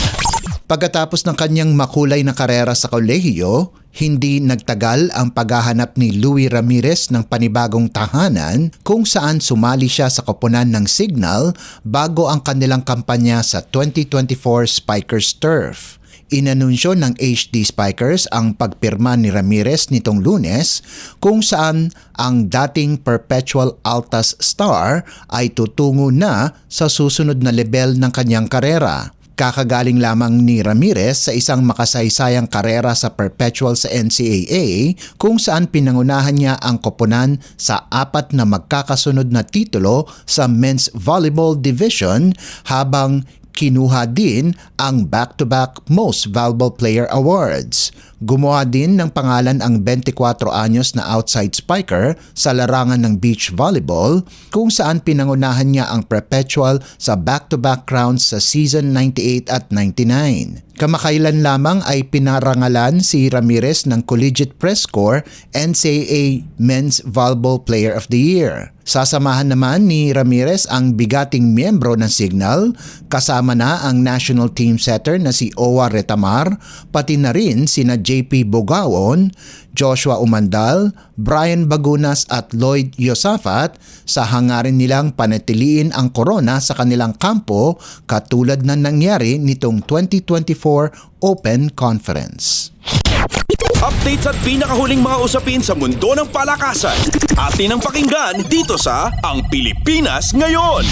Speaker 19: Pagkatapos ng kanyang makulay na karera sa kolehiyo, hindi nagtagal ang paghahanap ni Louie Ramirez ng panibagong tahanan kung saan sumali siya sa koponan ng Signal bago ang kanilang kampanya sa 2024 Spikers Turf. Inanunsyo ng HD Spikers ang pagpirma ni Ramirez nitong Lunes kung saan ang dating Perpetual Altas star ay tutungo na sa susunod na level ng kanyang karera. Kakagaling lamang ni Ramirez sa isang makasaysayang karera sa Perpetual sa NCAA kung saan pinangunahan niya ang koponan sa 4 na magkakasunod na titulo sa Men's Volleyball Division habang kinuha din ang back-to-back Most Valuable Player Awards. Gumawa din ng pangalan ang 24 anyos na outside spiker sa larangan ng beach volleyball kung saan pinangunahan niya ang Perpetual sa back-to-back crowns sa season 98 at 99. Kamakailan lamang ay pinarangalan si Ramirez ng Collegiate Press Corps NCAA Men's Volleyball Player of the Year. Sasamahan naman ni Ramirez ang bigating miyembro ng Signal, kasama na ang national team setter na si Owa Retamar, pati na rin sina JP Bogawon, Joshua Umandal, Brian Bagunas at Lloyd Yosafat sa hangarin nilang panatiliin ang korona sa kanilang kampo katulad na nangyari nitong 2024 Open Conference.
Speaker 2: Updates at pinakahuling mga usapin sa mundo ng palakasan. Atin ang pakinggan dito sa Ang Pilipinas Ngayon.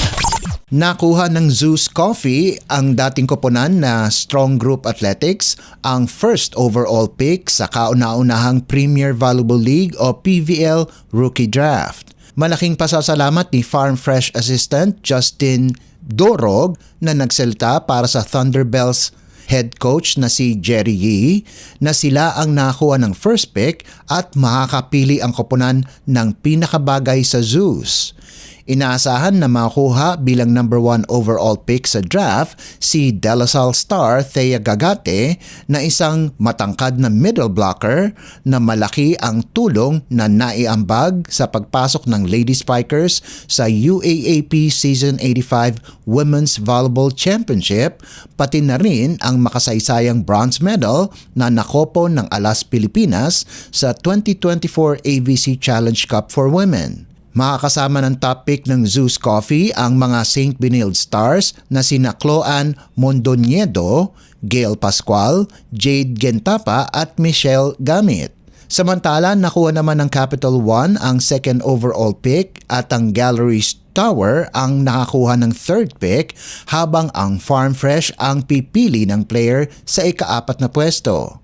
Speaker 19: Nakuha ng Zeus Coffee ang dating koponan na Strong Group Athletics ang first overall pick sa kauna-unahang Premier Volleyball League o PVL Rookie Draft. Malaking pasasalamat ni Farm Fresh Assistant Justin Dorog na nagsalita para sa Thunderbells head coach na si Jerry Yee na sila ang nakakuha ng first pick at makakapili ang koponan ng pinakabagay sa Zeus. Inaasahan na makuha bilang number 1 overall pick sa draft si De La Salle star Thea Gagate na isang matangkad na middle blocker na malaki ang tulong na naiambag sa pagpasok ng Lady Spikers sa UAAP Season 85 Women's Volleyball Championship pati na rin ang makasaysayang bronze medal na nakopo ng Alas Pilipinas sa 2024 AVC Challenge Cup for Women. Makakasama ng top pick ng Zeus Coffee ang mga St. Benilde stars na sina Cloan Mondoñedo, Gail Pascual, Jade Gentapa at Michelle Gamit. Samantala, nakuha naman ng Capital One ang second overall pick at ang Galleries Tower ang nakakuha ng third pick habang ang Farm Fresh ang pipili ng player sa ika-4 na pwesto.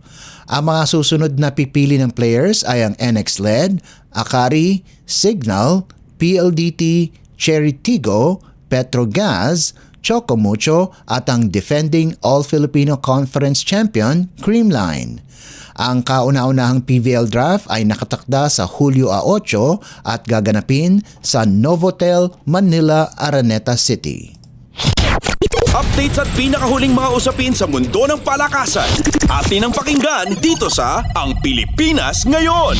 Speaker 19: Ang mga susunod na pipili ng players ay ang NX LED, Akari, Signal, PLDT, Cherry Tigo, Petrogas, Chocomucho at ang defending All-Filipino Conference Champion, Creamline. Ang kauna-unahang PVL draft ay nakatakda sa Hulyo 8 at gaganapin sa Novotel, Manila, Araneta City.
Speaker 2: Updates at pinakahuling mga usapin sa mundo ng palakasan. Atin ang pakinggan dito sa Ang Pilipinas Ngayon.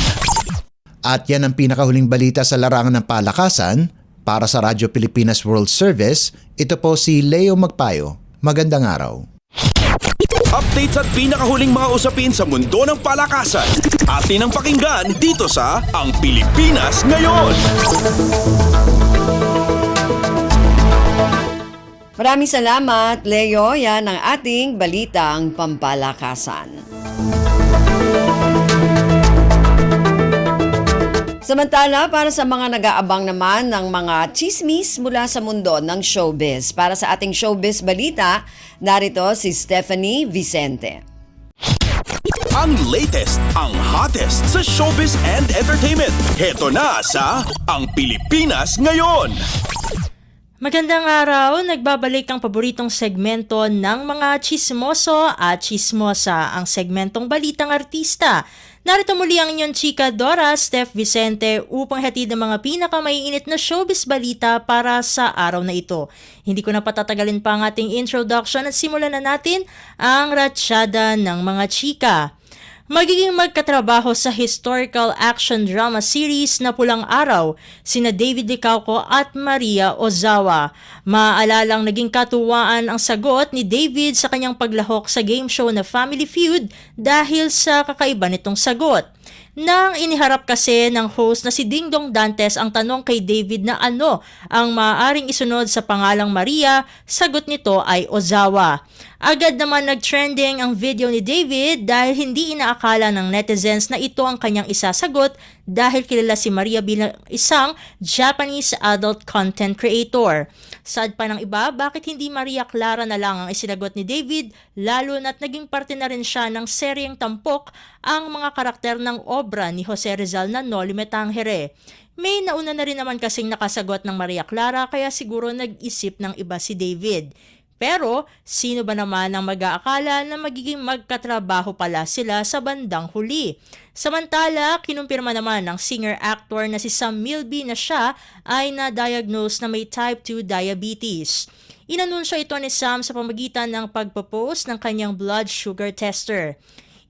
Speaker 19: At yan ang pinakahuling balita sa larangan ng palakasan. Para sa Radyo Pilipinas World Service, ito po si Leo Magpayo. Magandang araw.
Speaker 2: Updates at pinakahuling mga usapin sa mundo ng palakasan. Atin ang pakinggan dito sa Ang Pilipinas Ngayon.
Speaker 3: Maraming salamat, Leo. Yan ang ating balitang pampalakasan. Samantala, para sa mga nag-aabang naman ng mga chismis mula sa mundo ng showbiz. Para sa ating showbiz balita, narito si Stephanie Vicente.
Speaker 2: Ang latest, ang hottest sa showbiz and entertainment. Heto na sa Ang Pilipinas Ngayon.
Speaker 20: Magandang araw, nagbabalik ang paboritong segmento ng mga chismoso at chismosa, ang segmentong Balitang Artista. Narito muli ang inyong chika Dora, Steph Vicente, upang hatid ang mga pinakamaiinit na showbiz balita para sa araw na ito. Hindi ko na patatagalin pa ang ating introduction at simulan na natin ang ratsyada ng mga chika. Magiging magkatrabaho sa historical action drama series na Pulang Araw sina David Licauco at Maria Ozawa. Maaalalang naging katuwaan ang sagot ni David sa kanyang paglahok sa game show na Family Feud dahil sa kakaiba nitong sagot. Nang iniharap kasi ng host na si Dingdong Dantes ang tanong kay David na ano ang maaaring isunod sa pangalang Maria, sagot nito ay Ozawa. Agad naman nag-trending ang video ni David dahil hindi inaakala ng netizens na ito ang kanyang isasagot dahil kilala si Maria bilang isang Japanese adult content creator. Sad pa ng iba, bakit hindi Maria Clara na lang ang isinagot ni David, lalo na't naging parte na rin siya ng seryeng Tampok ang mga karakter ng obra ni Jose Rizal na Noli Me Tangere. May nauna na rin naman kasing nakasagot ng Maria Clara kaya siguro nag-isip ng iba si David. Pero, sino ba naman ang mag-aakala na magiging magkatrabaho pala sila sa bandang huli? Samantala, kinumpirma naman ng singer-actor na si Sam Milby na siya ay na-diagnose na may type 2 diabetes. Inanunsyo ito ni Sam sa pamagitan ng pagpo-post ng kanyang blood sugar tester.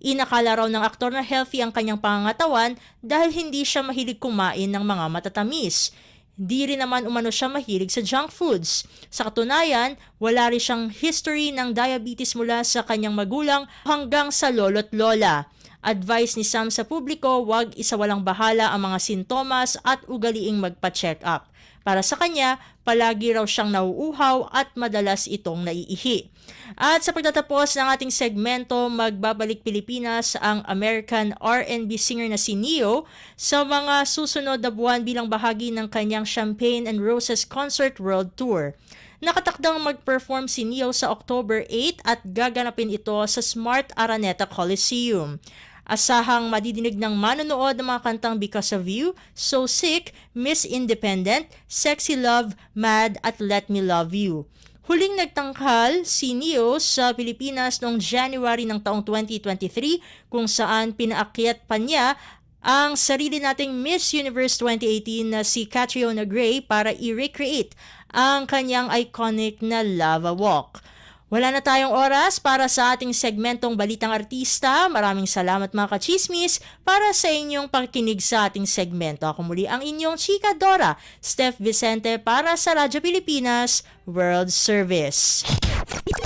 Speaker 20: Inakala raw ng aktor na healthy ang kanyang pangangatawan dahil hindi siya mahilig kumain ng mga matatamis. Di rin naman umano siya mahilig sa junk foods. Sa katunayan, wala rin siyang history ng diabetes mula sa kanyang magulang hanggang sa lolo't lola. Advice ni Sam sa publiko, huwag isawalang bahala ang mga sintomas at ugaliing magpa-check up. Para sa kanya, palagi raw siyang nauuhaw at madalas itong naiihi. At sa pagtatapos ng ating segmento, magbabalik Pilipinas ang American R&B singer na si Neo sa mga susunod na buwan bilang bahagi ng kanyang Champagne and Roses Concert World Tour. Nakatakdang mag-perform si Neo sa October 8 at gaganapin ito sa Smart Araneta Coliseum. Asahang madidinig ng manonood ng mga kantang Because of You, So Sick, Miss Independent, Sexy Love, Mad at Let Me Love You. Huling nagtangkal si Neo sa Pilipinas noong January ng taong 2023 kung saan pinaakyat pa niya ang sarili nating Miss Universe 2018 na si Catriona Gray para i-recreate ang kanyang iconic na lava walk. Wala na tayong oras para sa ating segmentong Balitang Artista. Maraming salamat mga kachismis para sa inyong pakikinig sa ating segmento. Ako muli ang inyong chika Dora, Steph Vicente para sa Radyo Pilipinas World Service.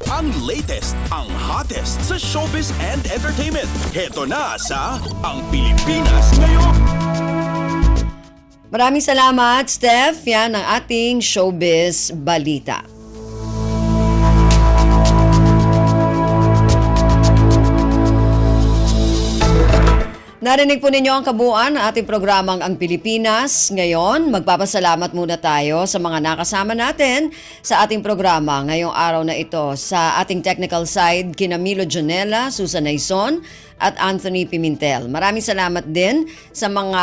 Speaker 2: Ang latest, ang hottest sa showbiz and entertainment. Heto na sa Ang Pilipinas Ngayon.
Speaker 3: Maraming salamat, Steph. Yan ang ating showbiz balita. Narinig po ninyo ang kabuuan ng ating programang Ang Pilipinas. Ngayon, magpapasalamat muna tayo sa mga nakasama natin sa ating programa ngayong araw na ito. Sa ating technical side, kina Milo Jonella, Susan Naison at Anthony Pimentel. Maraming salamat din sa mga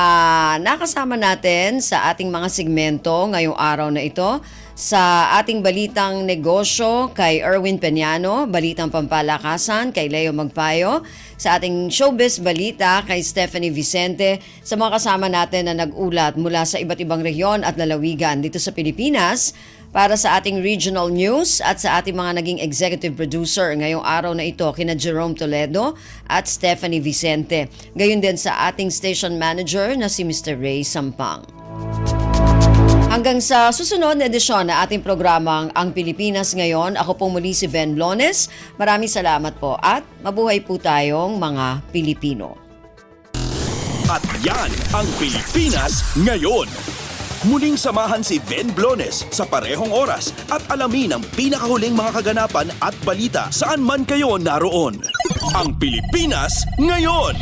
Speaker 3: nakasama natin sa ating mga segmento ngayong araw na ito. Sa ating Balitang Negosyo kay Erwin Peñano, Balitang Pampalakasan kay Leo Magpayo, sa ating Showbiz Balita kay Stephanie Vicente, sa mga kasama natin na nag-ulat mula sa iba't ibang rehiyon at lalawigan dito sa Pilipinas, para sa ating regional news at sa ating mga naging executive producer ngayong araw na ito, kina Jerome Toledo at Stephanie Vicente. Gayon din sa ating station manager na si Mr. Ray Sampang. Hanggang sa susunod na edisyon na ating programang Ang Pilipinas Ngayon, ako po muli si Ven Blones. Maraming salamat po at mabuhay po tayong mga Pilipino.
Speaker 2: At yan ang Pilipinas Ngayon. Muling samahan si Ven Blones sa parehong oras at alamin ang pinakahuling mga kaganapan at balita saan man kayo naroon. Ang Pilipinas Ngayon.